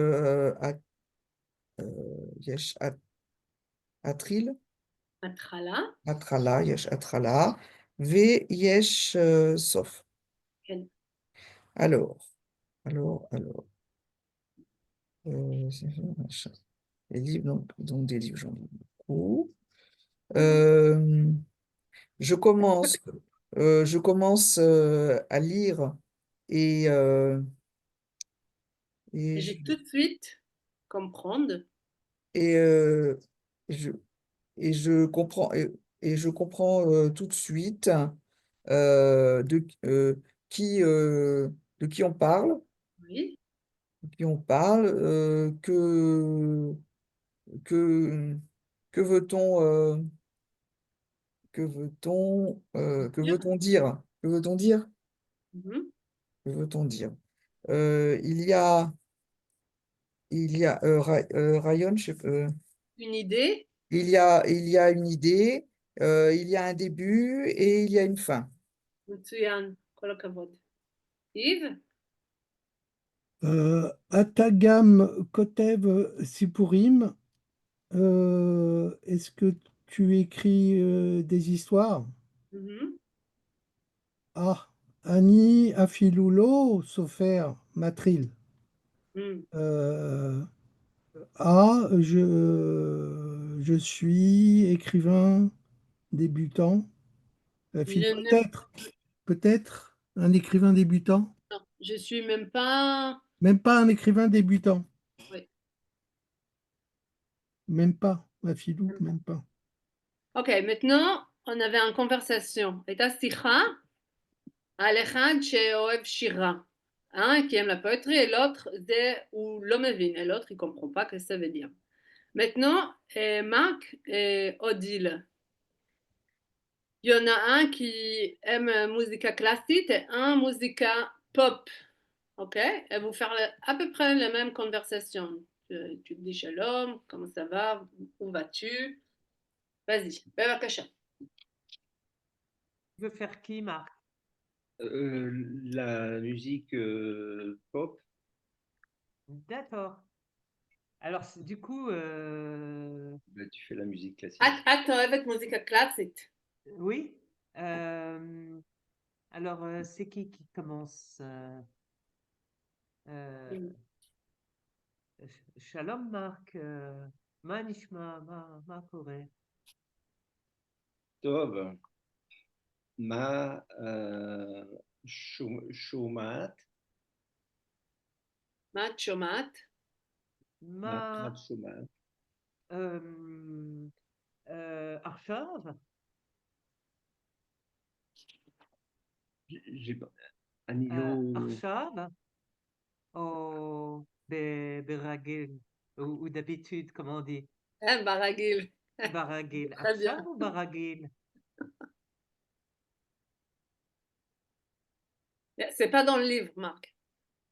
Yesh Atril, Atrala, Atrala, Yesh Atrala, V Yesh Sof. Ken. Alors, alors, machin. Les livres, donc des livres, j'en lis beaucoup. Euh, je commence, je commence à lire et, et, Et je, j'ai tout de suite comprendre. et, je, et je comprends tout de suite de, de qui on parle, Oui. que, que veut-on que Sûr. veut-on dire? Que veut-on dire? Mhm. Que veut-on dire? Il y a, Rayon, je sais pas, Une idée? il y a une idée, il y a un début et il y a une fin. מצוין, כל הכבוד. Yves? Atagam Kotev Sipurim, est-ce que tu écris des histoires? Mhm. Ah, Ani Afilulo Sofer Matril. Hmm. Je suis écrivain débutant. La fille, Je ne, peut-être un écrivain débutant. non, je suis même pas. Même pas un écrivain débutant. Oui. Même pas. La filou, Même pas. même pas. Ok, maintenant, on avait une conversation. Et שיחה על אחד שאוהב שירה. Un qui aime la poétrie et l'autre, ou לא מבין, et l'autre, il comprend pas ce que ça veut dire. Maintenant, Marc et Odile. Il y en a un qui aime musique classique et un musique pop. Ok? Et vous faire à peu près la même conversation. Tu te dis shalom, comment ça va, où vas-tu? Vas-y, bevakasha. Tu veux faire qui, Marc? La musique pop, D'accord. Alors, du coup, bah, tu fais la musique classique. את אוהבת מוזיקה קלאסית. oui. Alors, c'est qui commence? Mm. Shalom, Marc. מה נשמע? מה קורה? טוב, מה שומעת? מה את שומעת? מה מה... את שומעת? עכשיו? אני לא... עכשיו? או ברגיל? ou d'habitude, comment on dit? ברגיל. ברגיל. Très עכשיו bien. ou ברגיל? C'est pas dans le livre, Marc.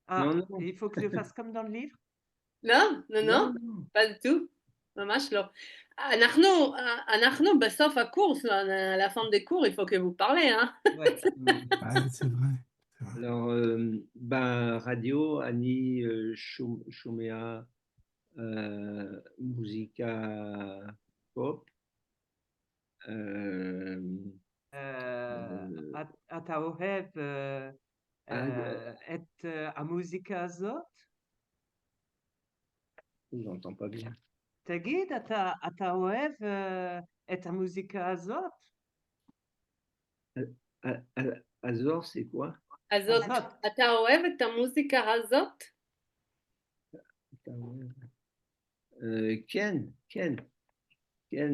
Ah, Non, non, il faut que je fasse comme dans le livre? לא? לא, non, לא? non. pas du tout. ממש לא. אנחנו בסוף הקורס, à la fin des cours, il faut que vous parlez, hein? Ouais. Ah, c'est vrai. C'est vrai. Alors, ben, radio, Annie, שומע מוזיקה pop. אתה אוהב את המוזיקה הזאת? Je n'entends pas bien. תגיד, אתה אוהב את המוזיקה הזאת? Azor, c'est quoi? הזאת. הזאת. אתה אוהב את המוזיקה הזאת? Ken, Ken, Ken. כן.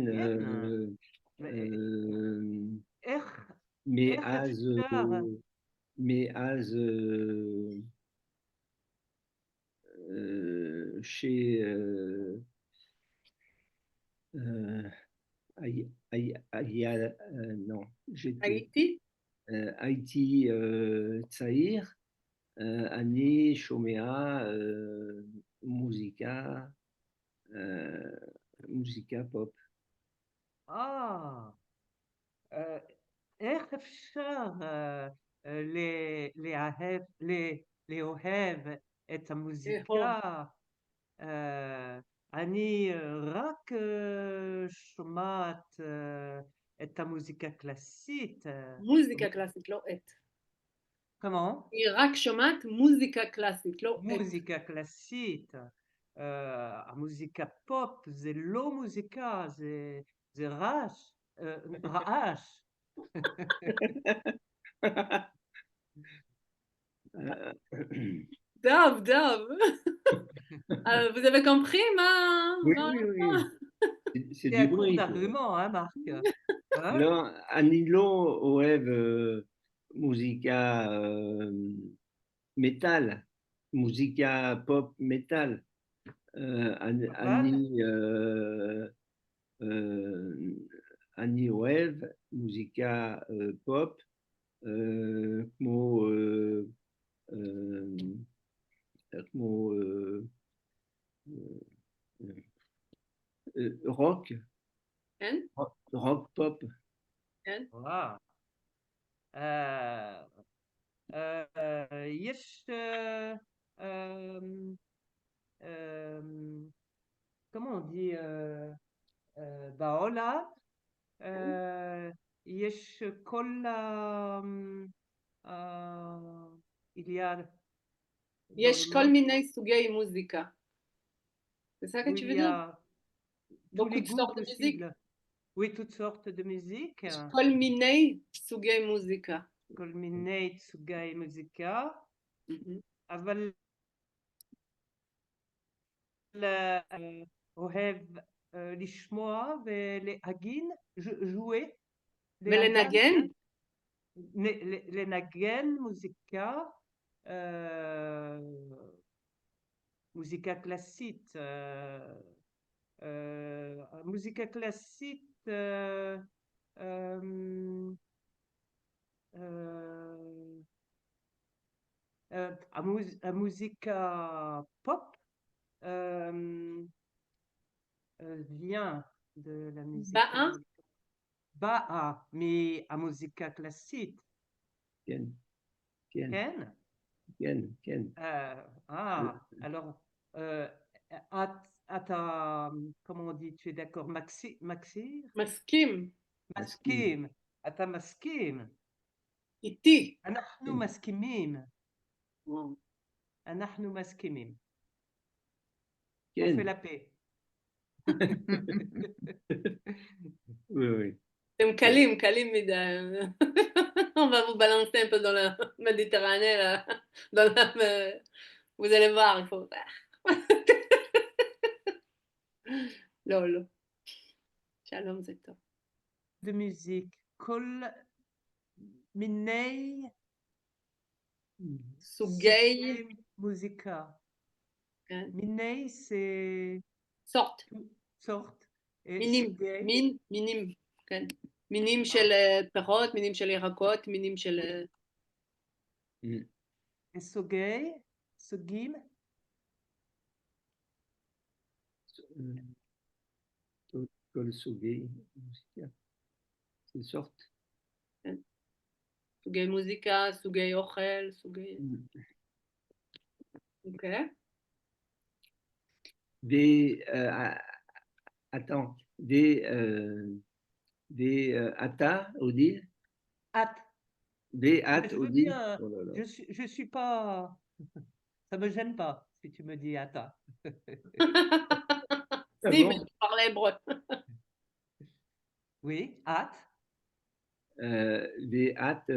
איך Mais איך as, אפשר? mais as chez non, j'étais הייתי? Haïti Tsaïr, Annie Shomea, Musica, Musica Pop. אה, איך אפשר לאהוב את המוזיקה? אני רק שומעת את המוזיקה הקלאסית. מוזיקה קלאסית, לא את. כמו? היא רק שומעת מוזיקה קלאסית, לא את. מוזיקה קלאסית. המוזיקה פופ זה לא מוזיקה, זה רעש. רעש. דב, דב. vous avez compris Oui, ma oui, oui. C'est C'est du un cours bruit. d'argument, hein, Marc? Hein? Alors, Anilo Oev Musica Metal, Musica Pop Metal. Voilà. Annie Oev, Musica Pop, כמו כמו rock, כן? rock pop. כן? Wow. יש comment on dit בעולם יש כל il y a dans יש le כל monde מיני סוגי מוזיקה. C'est ça que où tu il veux y dire? a tous Beaucoup les de goûts sortes de musique. possibles. Oui, toutes sortes de musique. יש כל מיני סוגי מוזיקה. כל מיני סוגי מוזיקה, אבל אוהב לשמוע ולהגין, jouer, ולנגן? לנגן מוזיקה, מוזיקה קלאסית, מוזיקה קלאסית, המוזיקה פופ vient de la musique באה? באה מהמוזיקה קלאסית, כן, כן, כן? כן, כן. Alors, comment on dit, tu es d'accord, Maxime? מסכים. מסכים, אתה מסכים. איתי. אנחנו מסכימים. וואו. אנחנו מסכימים. On כן. fait la paix. Oui, oui. אתם קלים, קלים מדי. On va vous balancer un peu dans la Méditerranée, là. Dans la... Vous allez voir, il faut... לא, לא. שלום זה טוב. De musique, כל מיני סוגי מוזיקה. כן. מיני c'est סורט. sorte. מינים, מין, מינים, כן. מינים של פירות, מינים של ירקות, מינים של... סוגי, סוגים. כל סוגי מוזיקה. C'est sorte. סוגי מוזיקה, סוגי אוכל, סוגי... אוקיי. Attends, des Atta, Odile? Hâte. Des hâtes, Je veux Odile? bien, Oh là là. je suis pas, ça me gêne pas si tu me dis Atta. Ah Si, bon? mais je parle hébreu. Oui, hâte. Des hâtes,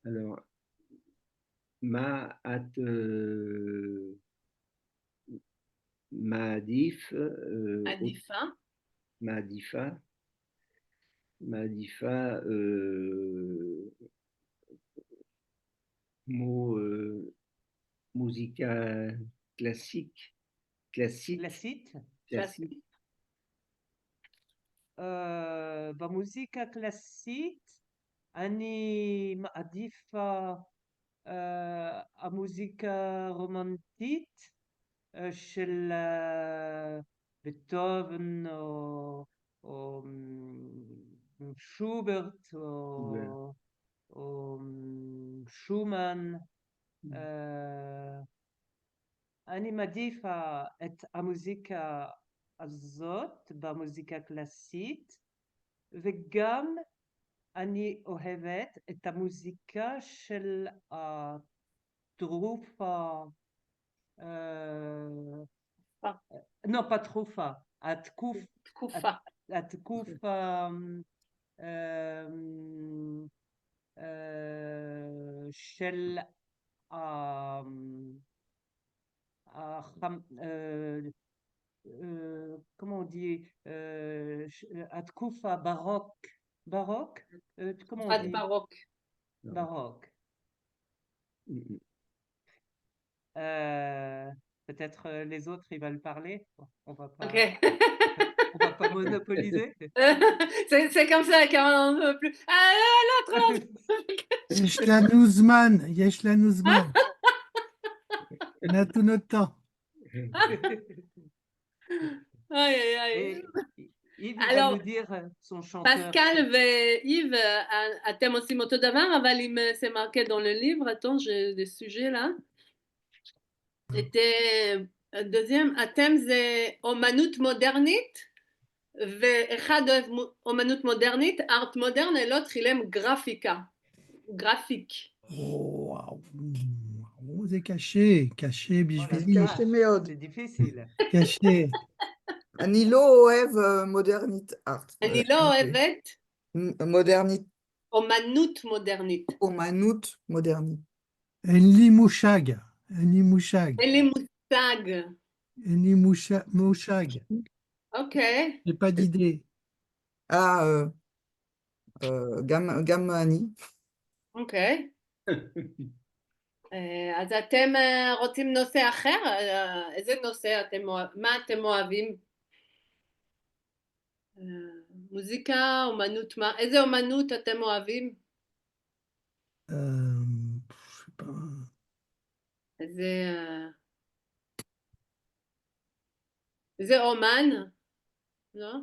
alors, ma hâte, Maadif, עדיפה. Maadifa, mot musica classique, Classique. במוזיקה קלאסית אני מעדיפה המוזיקה רומנטית של בטהובן או שוברט או שומן. אני מעדיפה את המוזיקה הזאת במוזיקה קלאסית, וגם אני אוהבת את המוזיקה של התרופה, לא, pas תרופה, התקופה של comment on dit, התקופה baroque, comment on dit? baroque. Baroque. Peut-être les autres ils veulent parler. On va pas. Okay. On va pas monopoliser. c'est comme ça qu'on ne veut plus. L'autre. יש לנו זמן, יש לנו זמן. On a tout notre temps. Aïe, aïe, aïe. Et Yves Alors, va nous dire son chanteur. פסקל ויב, אתם עושים אותו דבר, אבל אם זה מרקד dans le livre, attends, j'ai des sujets là. Deuxième, אתם זה אומנות מודרנית ואחד אוהב אומנות מודרנית, ארט מודרן, l'autre il aime graphica, graphique. Oh, waouh. C'est caché, caché, Oh la Bishvili, vache, מאוד. c'est difficile. caché. אני לא אוהב מודרנית ארט. אני לא אוהבת מודרנית, אומנות מודרנית. אומנות מודרנית. Enli Mouchag. Enli Mouchag. אין לי מושג. Enli Mouchag. אוקיי. J'ai pas d'idée. אה, גם אני. אוקיי. אז אתם רוצים נושא אחר? איזה נושא מה אתם אוהבים? מוזיקה, אומנות, איזה אומנות אתם אוהבים? Je sais pas. איזה אומן? לא?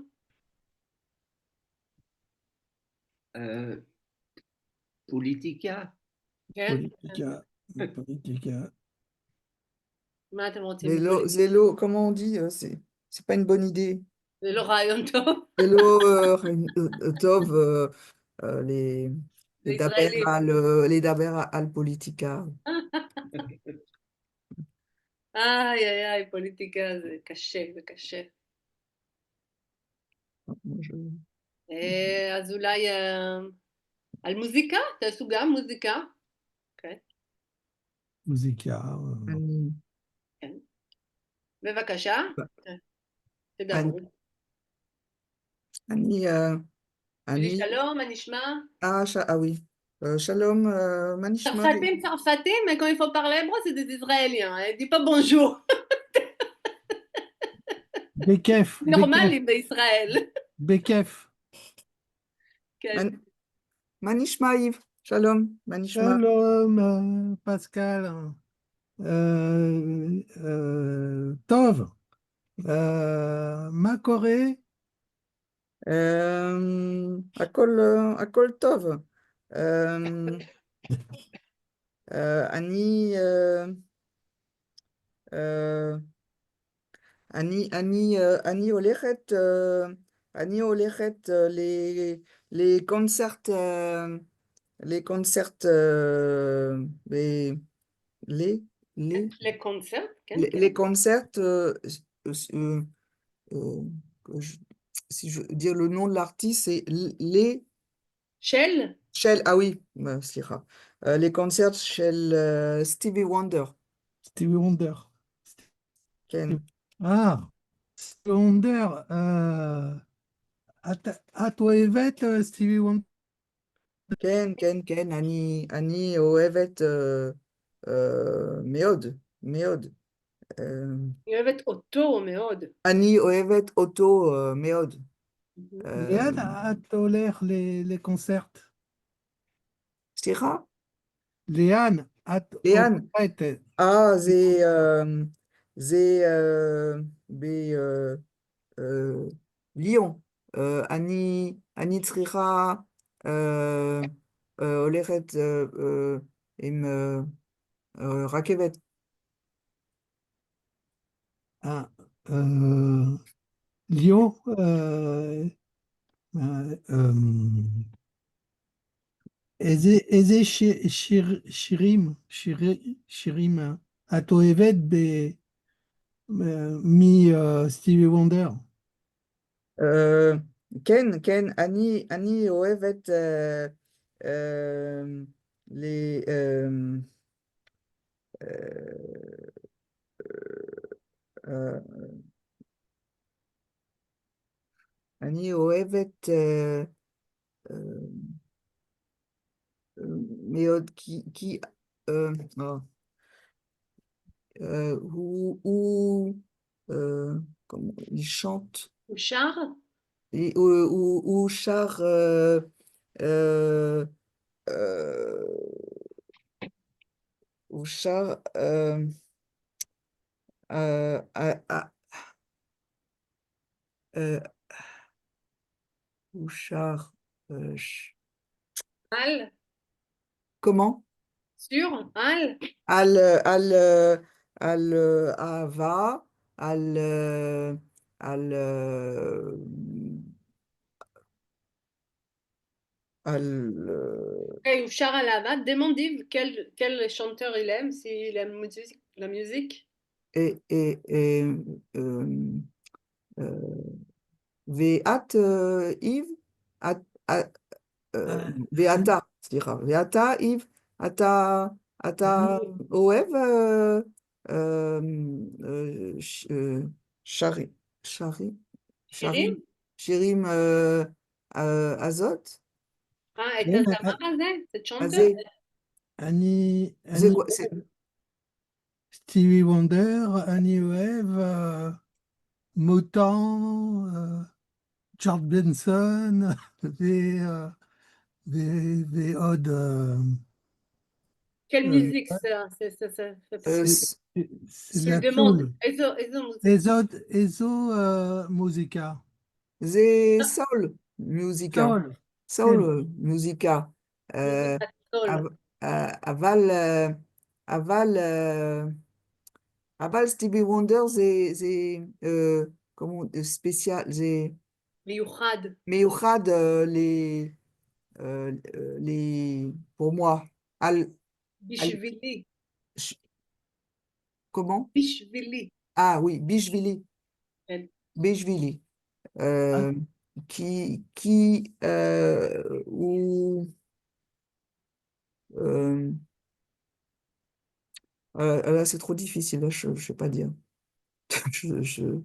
Politica. כן? Politica. Politica. מה אתם רוצים? Zélo, comment on dit? C'est pas une bonne idée. זה לא רעיון טוב. Zélo, Tov, les זה daber ישראלי. les daber al politica. איי איי איי, פוליטיקה זה קשה, זה קשה. אז אולי על מוזיקה? תעשו גם מוזיקה? אוקיי. Musica. כן. בבקשה. תדברו. אני, שלום, מה נשמע? ah oui. Shalom, מה נשמע? צרפתים, mais quand il faut parler hébreu, c'est des Israéliens. Dis pas bonjour. Bekef. נורמלי בישראל. Bekef. כן. מה נשמע, יב? שלום, מה נשמע? Shalom, Pascal. Tov. מה קורה? הכל טוב. אני הולכת, לקונצרט, לקונצרט? כן, כן. לקונצרט, si je veux dire le nom de l'artiste, c'est les... של? ah oui, סליחה. les concerts של Stevie Wonder. Stevie Wonder. כן. Stevie Wonder. את אוהבת סטיבי וונדר? כן, אני אוהבת מאוד, מאוד. אני אוהבת אותו מאוד. אני אוהבת אותו מאוד. לאן את הולך לקונצרט? סליחה? לאן את לאן? הולכת? זה בליון. אני צריכה הולכת עם רכבת. ליון? איזה שירים את אוהבת מסטיבי וונדר? כן, אני אוהבת אני אוהבת מאוד כי comment il chante. הוא שר? הוא שר הוא שר הוא שר על? comment? sur? על אהבה, על Et Ouchar Alava, demandez quel chanteur il aime, s'il aime la musique. et, ואת, איב, את, ואתה, סליחה, ואתה, איב, אתה, אתה אוהב שרים, שרים, שירים? שירים הזאת? את כן, הזמר הזה? cette אז chanteuse? זה quoi, c'est Stevie Wonder, Annie Webb, Motown, George Benson, ועוד, Quelle musique ça? fait partie. c'est de Tu la me demandes, soul. איזו מוזיקה? איזו מוזיקה? זה סול, מוזיקה, סול. סול, מוזיקה. מוזיקת סול. אבל, אבל, אבל סטיבי וונדר זה comment, spécial, זה מיוחד. מיוחד pour moi. בשבילי. Comment? בשבילי. Ah oui, Bishvili. כן. Bishvili. Où là, c'est trop difficile, là, je ne sais pas dire. Tu veux dire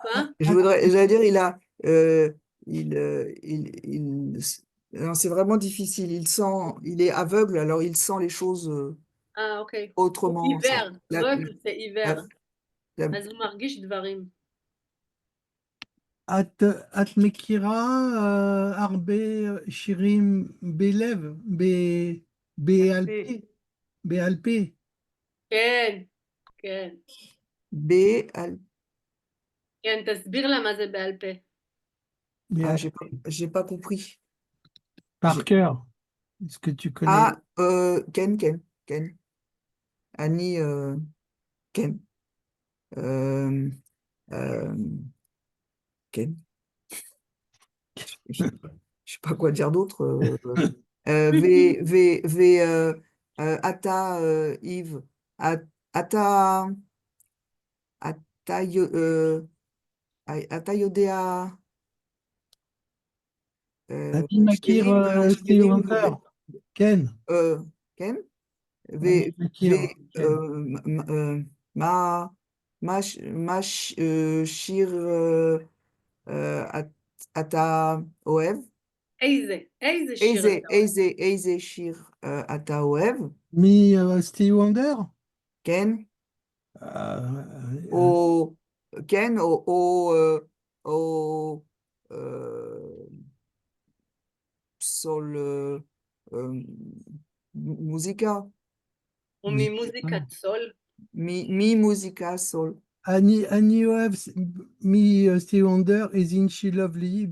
quoi? J'allais dire, non, c'est vraiment difficile. Il est aveugle, alors il sent les choses Ah, ok. autrement. עיוור. La- אוהב זה עיוור. la- אז הוא מרגיש דברים. את מכירה הרבה שירים בלב, בעל פה? בעל פה? כן, כן. al- כן, תסביר לה מה זה בעל פה. Ah, j'ai pas compris. Par cœur. Est-ce que tu connais? Ah, Ken. Annie, Ken. Euh, Ken. Je sais pas quoi dire d'autre. Ata, Yves. Ata, Ata Yodea. אני מכיר סטיבי וונדר. כן. כן? אני מכיר, כן. מה שיר אתה אוהב? איזה שיר אתה אוהב? איזה שיר אתה אוהב? מסטיבי וונדר? כן? או כן, או סול מוזיקה? או ממוזיקת סול? ממוזיקה סול. אני אוהב מסטיבי וונדר, Isn't She Lovely,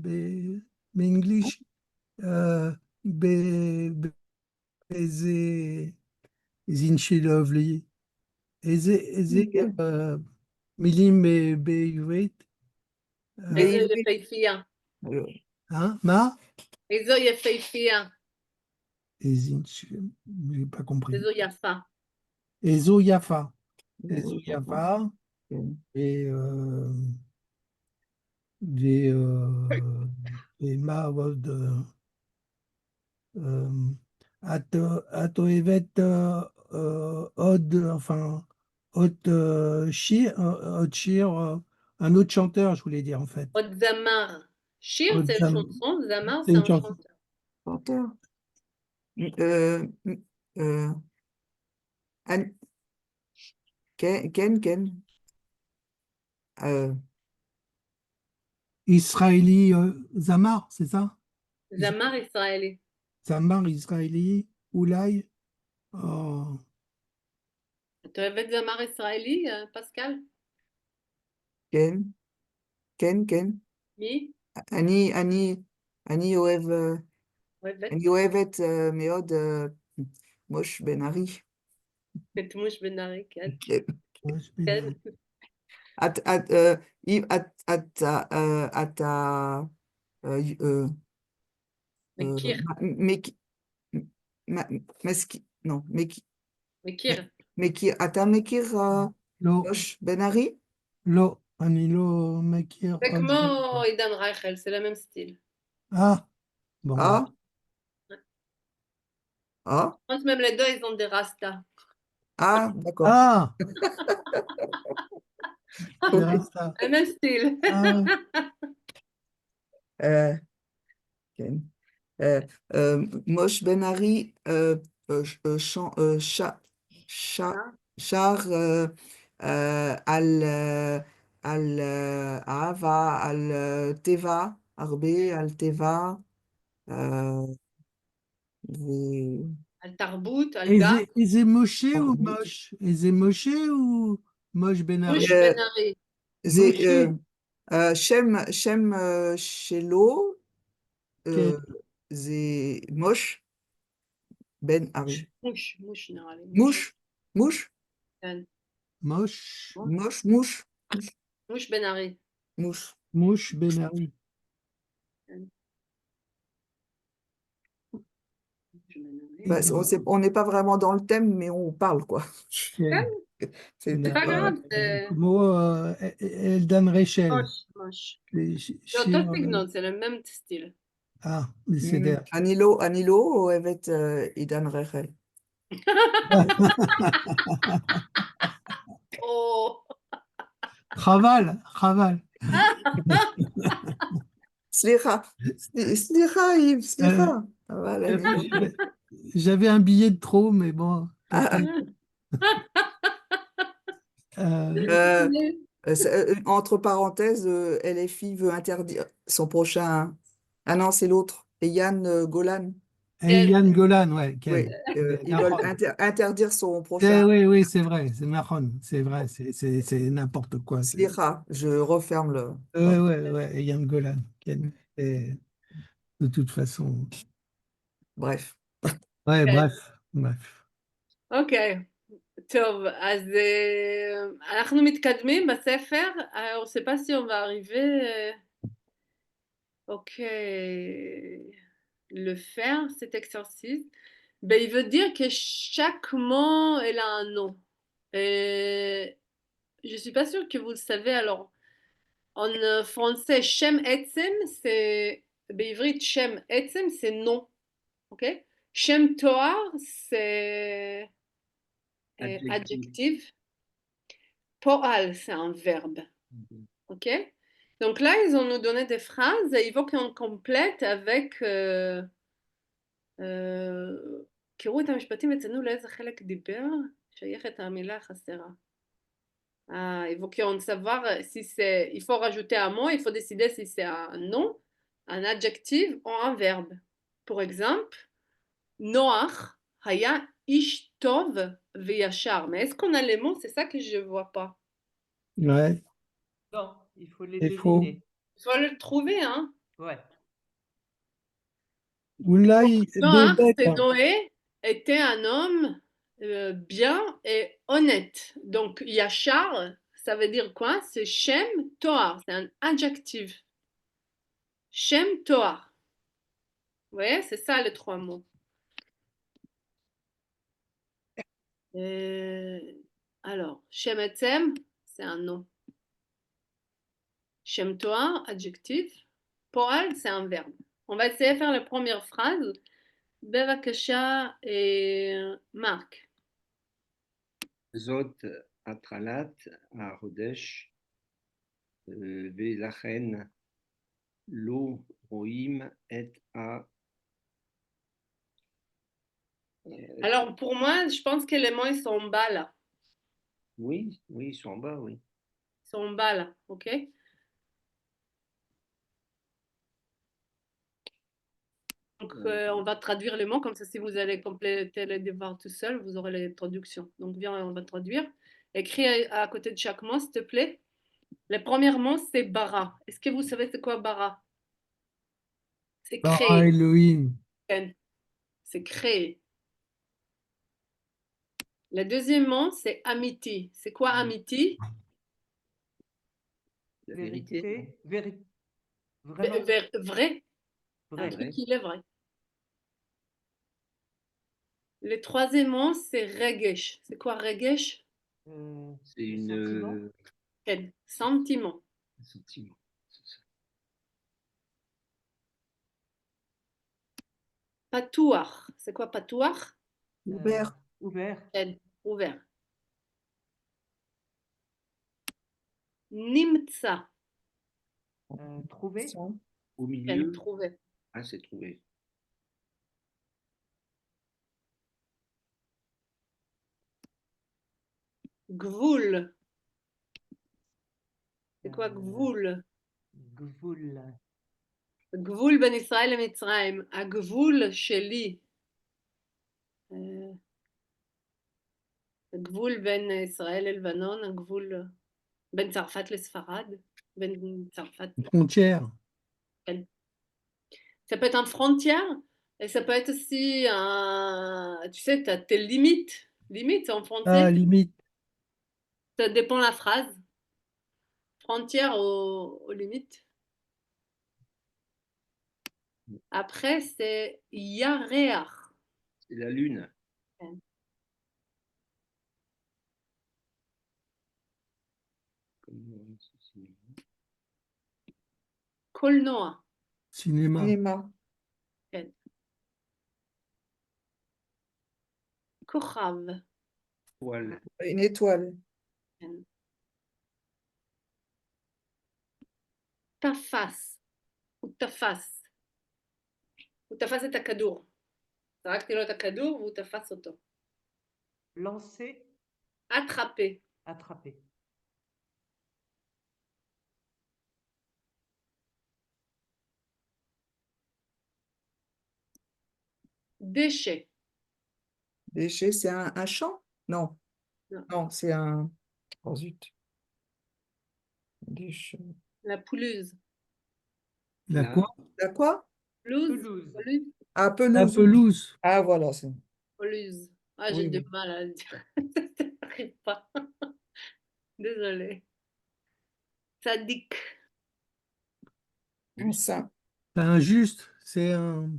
באנגליש, באיזה Isn't She Lovely, איזה מילים בעברית? איזו יפהפייה. מה? איזו יפהפייה. Isn't She, j'ai pas compris. איזו יפה. איזו יפה. איזו יפה. ומה עוד? את אוהבת עוד, enfin, עוד שיר, un autre chanteur, je voulais dire en fait. עוד זמר. שיר עוד c'est une זמר. chanson, זמר C'est c'est une un chanson. chanteur. כן. Israéli Zamar, c'est ça? זמר ישראלי. Zamar Israéli, אולי? Oh. את אוהבת זמר ישראלי, פסקל? כן. מי? אני אוהבת? אני אוהבת מאוד מוש בן ארי. את מוש בן ארי, כן. כן. כן. אתה Mekir. non, Mekir. Mekir, אתה מכיר לא, מוש בן ארי? לא, אני לא מכיר. C'est כמו עידן רייכל, c'est le même style. Ah, bon. Ah, ah, Je pense même les deux, ils ont des rastas. ah, d'accord. Ah, Ok. c'est Rasta. Le même style. Ah, Euh, ok. Mosh Ben Ari char al Ava, al Teva, Arbe, al Teva, ו- Al Tarbout, Al et Gat, c'est Moshe ou Tarbout. Moche? Et c'est Moshe ou Moche Benari? Mouche Ben Ari. זה Moshe. שם שלו כן. זה מוש בן ארי. Mouche, non, allez, מוש, מוש, Moche. מוש, מוש, Mouche Ben Ari. מוש. Mouche Benari. Bah, on n'est pas vraiment dans le thème, mais on parle, quoi. כן. C'était Pas pas- grave, c'est כמו אלדן רשל. moche. זה C'est אותו סגנון, c'est le même style. בסדר. אני לא אוהבת עידן רחל. Oh, חבל, חבל. סליחה, איב, סליחה. אבל אני... J'avais un billet de trop, mais bon. Ah, Euh, entre parenthèses, LFI veut interdire son prochain... Ah non, c'est l'autre. Et Yann Golan. et Yann Golan, ouais. Oui, ils veulent interdire son Eh prochain... oui, oui, c'est vrai, c'est marron, c'est vrai, c'est n'importe quoi. Slicha, je referme le... Ouais, ouais, ouais, et Yann Golan. Et de toute façon. Bref. Ouais, כן. bref. אוקיי, טוב, אז אנחנו מתקדמים בספר, on sait pas si on va arriver, ok, le faire, cet exercice, ben, il veut dire que chaque mot, elle a un nom. Et je suis pas sûre que vous le savez, alors, en français, Shem Etzem, c'est, בעברית, Shem Etzem, c'est nom, ok? Shem Toar, c'est adjectif. Poal, c'est un verbe. Ok? Donc là, ils ont nous donné des phrases et il faut qu'on complète avec קראו את המשפטים אצלנו לאיזה חלק דיבר, שייכת המילה החסרה. Il faut qu'on savoir si c'est, il faut rajouter un mot, il faut décider si c'est un nom, un adjectif ou un verbe. Pour exemple, Noach haya ish tov v'yachar. Mais est-ce qu'on a les mots? C'est ça que je ne vois pas. Ouais, Non, il faut les il faut. deviner. Il faut le trouver, hein. Ouais. Oulai Noach, Bebek. c'est Noé, était un homme bien et honnête. Donc, Yachar, ça veut dire quoi? C'est Shem Toar, c'est un adjectif. Shem Toar. Vous voyez, c'est ça les trois mots. Alors, Shem Etzem, c'est un nom. Shem Toar, adjectif. Poal, c'est un verbe. On va essayer de faire la première phrase. Bevakasha et Marc. זאת התחלת החודש, ולכן לא רואים את Alors, pour moi, je pense que les mots, ils sont en bas là. Oui, ils sont en bas, oui. Ils sont en bas là, ok? Donc, on va traduire les mots, comme ça, si vous allez compléter les devoirs tout seul, vous aurez les traductions. Donc, viens, on va traduire. Écris à côté de chaque mot, s'il te plaît. Le premier mot, c'est bara. Est-ce que vous savez c'est quoi bara? C'est Bara créer. Elohim. C'est créer. Le deuxième mot, c'est amiti. C'est quoi amiti? La vérité. Vérité. Vrai. Vraiment. Un Vrai. truc qui est vrai. Le troisième mot, c'est regesh. C'est quoi regesh? C'est Le une sentiment. Quel sentiment. un sentiment. C'est ça. Patouar. C'est quoi patouar? Ouvert. Ouvert. Quel ouvert. Nimtsa. Trouvé. Au Quel milieu, trouvé. ah, c'est trouvé. Gvoul. C'est quoi Euh, gvoul? Gvoul. גבול בין ישראל למצרים, הגבול שלי, הגבול בין ישראל ללבנון, הגבול בין צרפת לספרד, בין צרפת, Frontière. ça peut être en frontière, et ça peut être aussi un, tu sais, tu as tes limites en Ah, français, limite. ça dépend la phrase, frontière aux limites. Après, c'est Yareach. C'est la lune. Ouais. Kolnoa. Cinéma. Cinéma. כן. כוכב. Toile. Une étoile. כן. תפס. הוא תפס. הוא תפס את הכדור. זרקתי לו את הכדור והוא תפס אותו. Lancer. attraper. Attraper. déchet. Déchet, c'est un champ? Non. Non. Non, c'est un. Oh zut. Déchet. La pelouse. La Là, quoi? La quoi? Pelouse. Pelouse. Pelouse. Ah, La pelouse. pelouse. Ah, voilà. C'est... Pelouse. Ah, Oui, j'ai du oui. mal à le dire. Ça n'arrive pas. Désolée. Sadique. Un saint. C'est injuste. C'est un.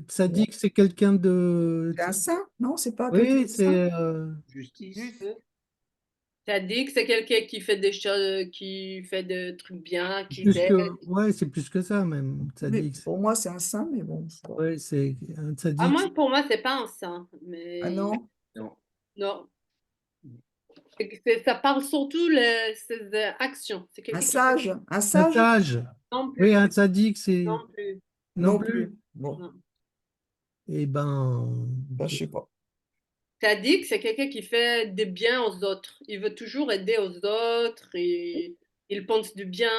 Ça dit que c'est quelqu'un de. C'est un saint? Non, c'est pas quelqu'un Oui, de saint? c'est. justice. Juste. Sadique, c'est quelqu'un qui fait des choses, qui fait des trucs bien, qui Plus aide. que. Ouais, c'est plus que ça même. Mais Sadique. pour moi, c'est un saint, mais bon. c'est pas- Ouais, c'est un Ah, sadique. moi, pour moi, c'est pas un saint. Ah Mais non? Non. non. Ça parle surtout ses actions. C'est Un quelqu'un qui sage? Un Un sage? sage. non Oui, plus. un sadique, c'est. Non plus. Non Non plus. plus. Bon, Non. Eh ben. bah, je sais pas. Sadique, c'est quelqu'un qui fait des biens aux autres. Il veut toujours aider aux autres. Et il pense du bien.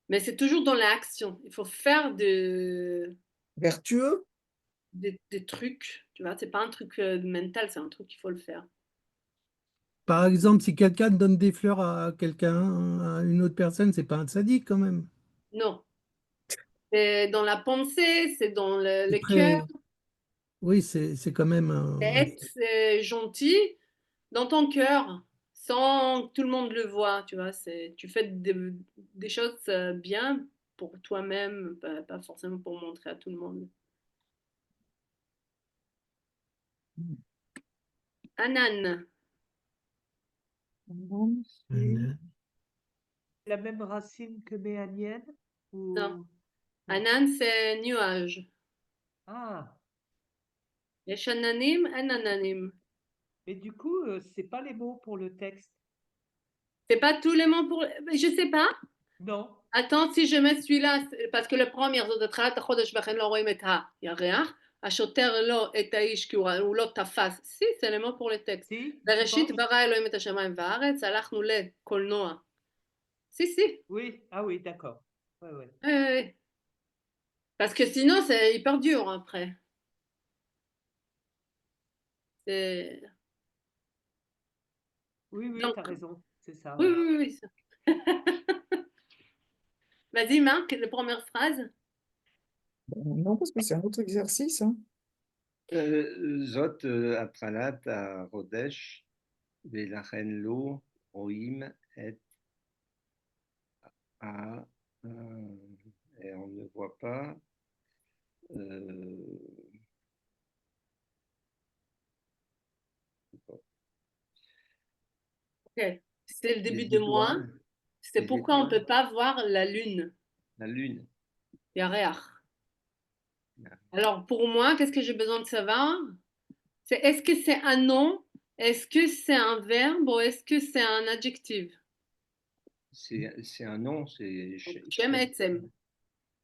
Mais c'est toujours dans l'action. Il faut faire Vertueux? des trucs. Tu vois, c'est pas un truc mental, c'est un truc qu'il faut le faire. Par exemple, si quelqu'un donne des fleurs à quelqu'un, à une autre personne, c'est pas un sadique quand même. Non. C'est dans la pensée, c'est dans le, C'est le cœur. très. Oui, c'est quand même C'est un. être gentil dans ton cœur, sans que tout le monde le voit. Tu vois, tu fais des choses bien pour toi-même, pas forcément pour montrer à tout le monde. Anan. un- La même racine que méanienne ou... Non. Non. Anan, c'est nuage. Ah, יש עננים, אין עננים. mais du coup, c'est pas les mots pour le texte. C'est pas tous les mots pour. Je sais pas. Non. Attends, si je mets celui-là, parce que le premier, זאת התחלת החודש וכן לא רואים את הירח, השוטר לא את האיש כי הוא לא תפס. Si, c'est les mots pour le texte. Si, tu בראשית penses? ברא אלוהים את השמיים והארץ, הלכנו לקולנוע. Si. Oui, ah oui, d'accord. Ouais, ouais. Ouais. Parce que sinon, c'est hyper dur après. C'est- Oui, oui, Donc, tu as raison, c'est ça. oui, Ouais. oui, oui. Vas-y, Marc, la première phrase. Non, parce que c'est un autre exercice, hein. Zot atralat à Rodesh, Velachen lo, Roim et à. Et on ne voit pas. Ok. C'est le les début de mois. étoiles, C'est les pourquoi on ne étoiles, peut pas voir la lune. la lune. Yareach. Alors, pour moi, qu'est-ce que j'ai besoin de savoir? C'est est-ce que c'est un nom? Est-ce que c'est un verbe ou est-ce que c'est un adjectif? C'est un nom, c'est Donc, Shem Etzem.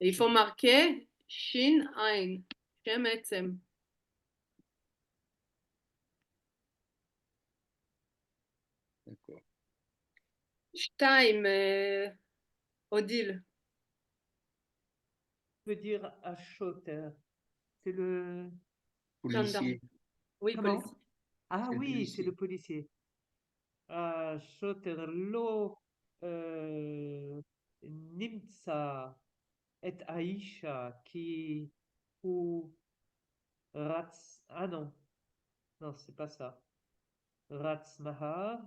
Et il faut marquer Shin Ein. Shem Etzem. D'accord. Shtaim, Odile. Je veux dire Ashoter. C'est le... Gendarme. Policier, Oui, Comment? policier. Ah c'est le oui, c'est le policier. policier. Ashoter lo nimtsa et Aisha qui ou rats. Ah non, non, c'est pas ça. Ratzmahar.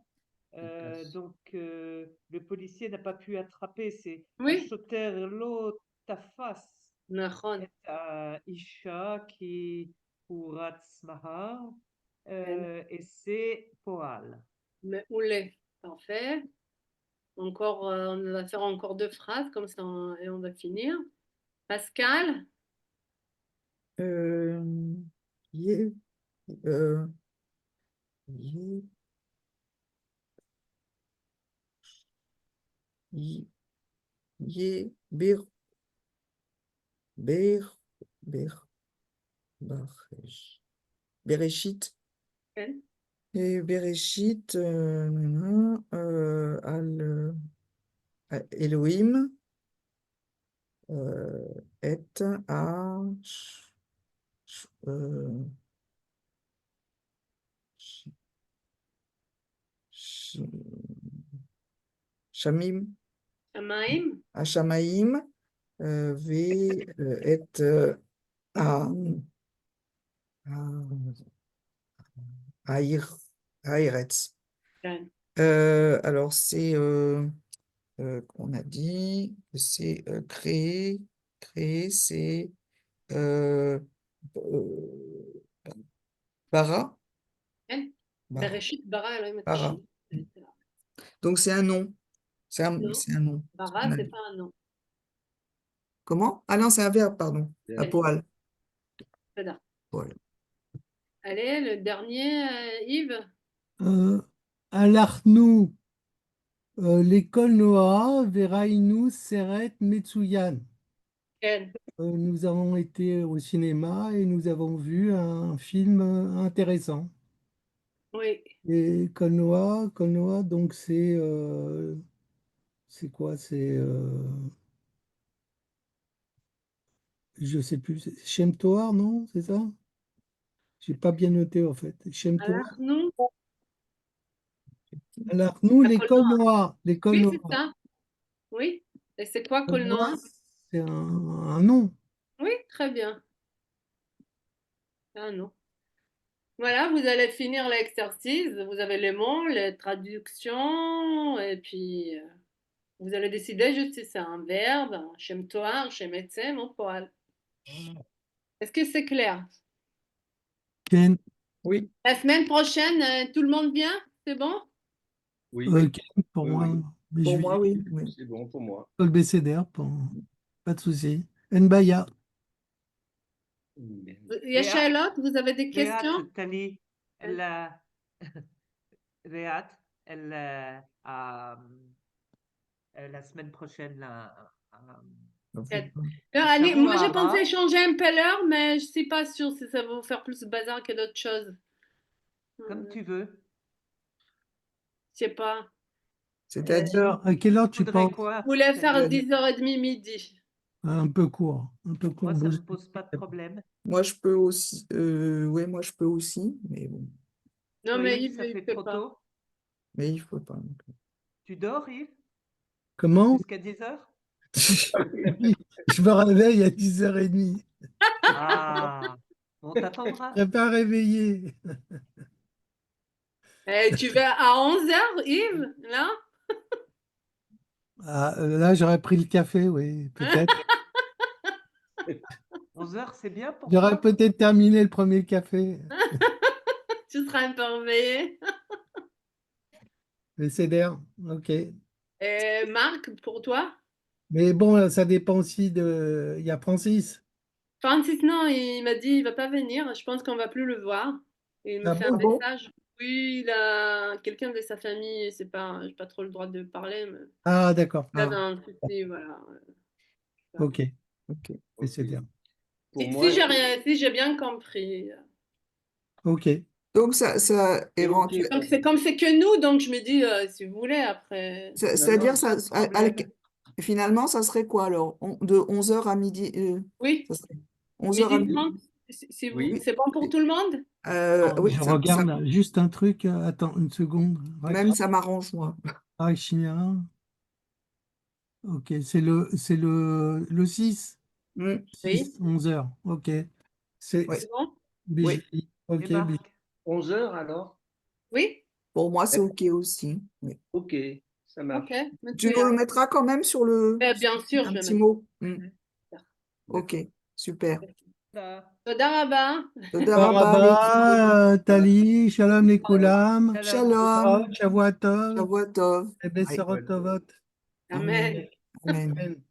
Il casse. Donc, le policier n'a pas pu attraper. C'est Oui, Ashoter lo tafas Nahon. et Aisha qui ou Ratzmahar. Et c'est Poal. Mais Oulé. Parfait. Encore, on va faire encore 2 phrases comme ça et on va finir. Pascal, Euh, Yé, euh, Yé, Yé, Yé, Ber, Ber, Baresh- Bereshit. Ken, Et Bereshit, Elohim, et à Sh- Sh- Shamim, Shamaim, Hashamaim, et à Haaretz. Ken. Alors, c'est, on a dit que c'est créer, c'est euh, euh, bara, Ken. bara, Bereshit, bara, Elohim et bara. Hashem. Donc, c'est un nom. Non, C'est un nom. Ce qu'on bara, a c'est dit. pas un nom. Comment? Ah non, c'est un verbe, pardon. À Ken, poil. Tada. Poil. Allez, le dernier, Yves. Alarnou, l'école Noah, Verainu, Seret, Metsuyan. Ken. Nous avons été au cinéma et nous avons vu un film intéressant. Oui. Et Konoha, donc c'est quoi? Je sais plus. Shem Toar, non? C'est ça? J'ai pas bien noté en fait. Shem Toar. Alors, nous, Alors nous, la l'école Colnoa. Noah, l'école Oui, Noah. c'est ça. Oui. Et c'est quoi L'école Noah, Colnoa? c'est un nom. Oui, très bien. Ah non. Voilà, vous allez finir l'exercice. Vous avez les mots, les traductions, et puis vous allez décider juste si c'est un verbe, un shem toar, shem etzem ou poal. Est-ce que c'est clair? Ken, Oui, La semaine prochaine, tout le monde vient? C'est bon? Oui, Ken, pour oui, moi. oui, Mais pour je moi, vais oui. Oui. c'est bon pour moi. le BCDR, pas de souci. Nbaya. Bien. Yachalot, vous avez des Réat, questions? Tali, la, Réat, elle, la semaine prochaine, Alors, allez, Shavua moi j'ai pensé haba, changer un peu l'heure, mais je suis pas sûre si ça va vous faire plus de bazar que d'autres choses. comme Je tu veux. sais pas. C'est-à-dire, À quelle heure tu Faudrait penses? quoi, Vous voulez faire Tali? 10h30 midi? Un peu court. Un peu court. Moi, ça Bon, me pose pas de problème. moi, je peux aussi. Ouais, moi, je peux aussi, mais bon, Non, Toi, mais Yves, Yves, ça il fait fait trop pas. tôt. mais il faut pas. Tu dors, Yves? Comment? Jusqu'à 10 heures? Oui, je me réveille à 10h30. Ah, on t'attendra. Je serai pas réveillé. Tu vas à 11h, Yves, là? Ah, là, j'aurais pris le café, oui, peut-être. 11 heures, c'est bien pour J'aurais toi? peut-être terminé le premier café. Tu seras un peu réveillé. Besséder, ok. Et Marc, pour toi? Mais bon, ça dépend aussi de. Il y a Francis. Francis, non, il m'a dit il va pas venir. Je pense qu'on va plus le voir. Il me Ah fait bon? un bon? message. Oui, il a quelqu'un de sa famille. C'est pas, j'ai pas trop le droit de parler, mais Ah, d'accord. il a Ah, un souci, voilà. Ok, ok. Besséder. Pour Si, moi, si j'ai bien compris. Ok. Donc, ça c'est OK. Donc c'est comme c'est que nous, donc je me dis si vous voulez après. Non, c'est-à-dire, non, ça, Pas de problème. finalement, ça serait quoi alors? De 11 heures à midi, Oui, ça serait 11 heures à midi midi? 30. Si vous, oui. Oui, c'est bon pour tout le monde? Alors, oui, je regarde juste un truc. Attends une seconde. même ça m'arrange, moi. Chinois. Ok, c'est le 6. Mm, 6, 11 heures. Ok. oui, C'est bon? oui. BJ. Ok, Débarque. 11 heures alors? Oui? Pour moi, c'est OK aussi. Oui. OK, ça Ok. marche. Mais Tu tu nous le mettras quand même sur bien sûr, un je vais petit mettre. mot. OK, D'accord. super. Bah, Toda rabba. Toda rabba, Vicky. Marhaba, Tali, Shalom Lekulam, Shalom. Shalom. Shavuot Tov, Shavua tov. et Oui, Besorot Tovot. Amen. amen. Amen.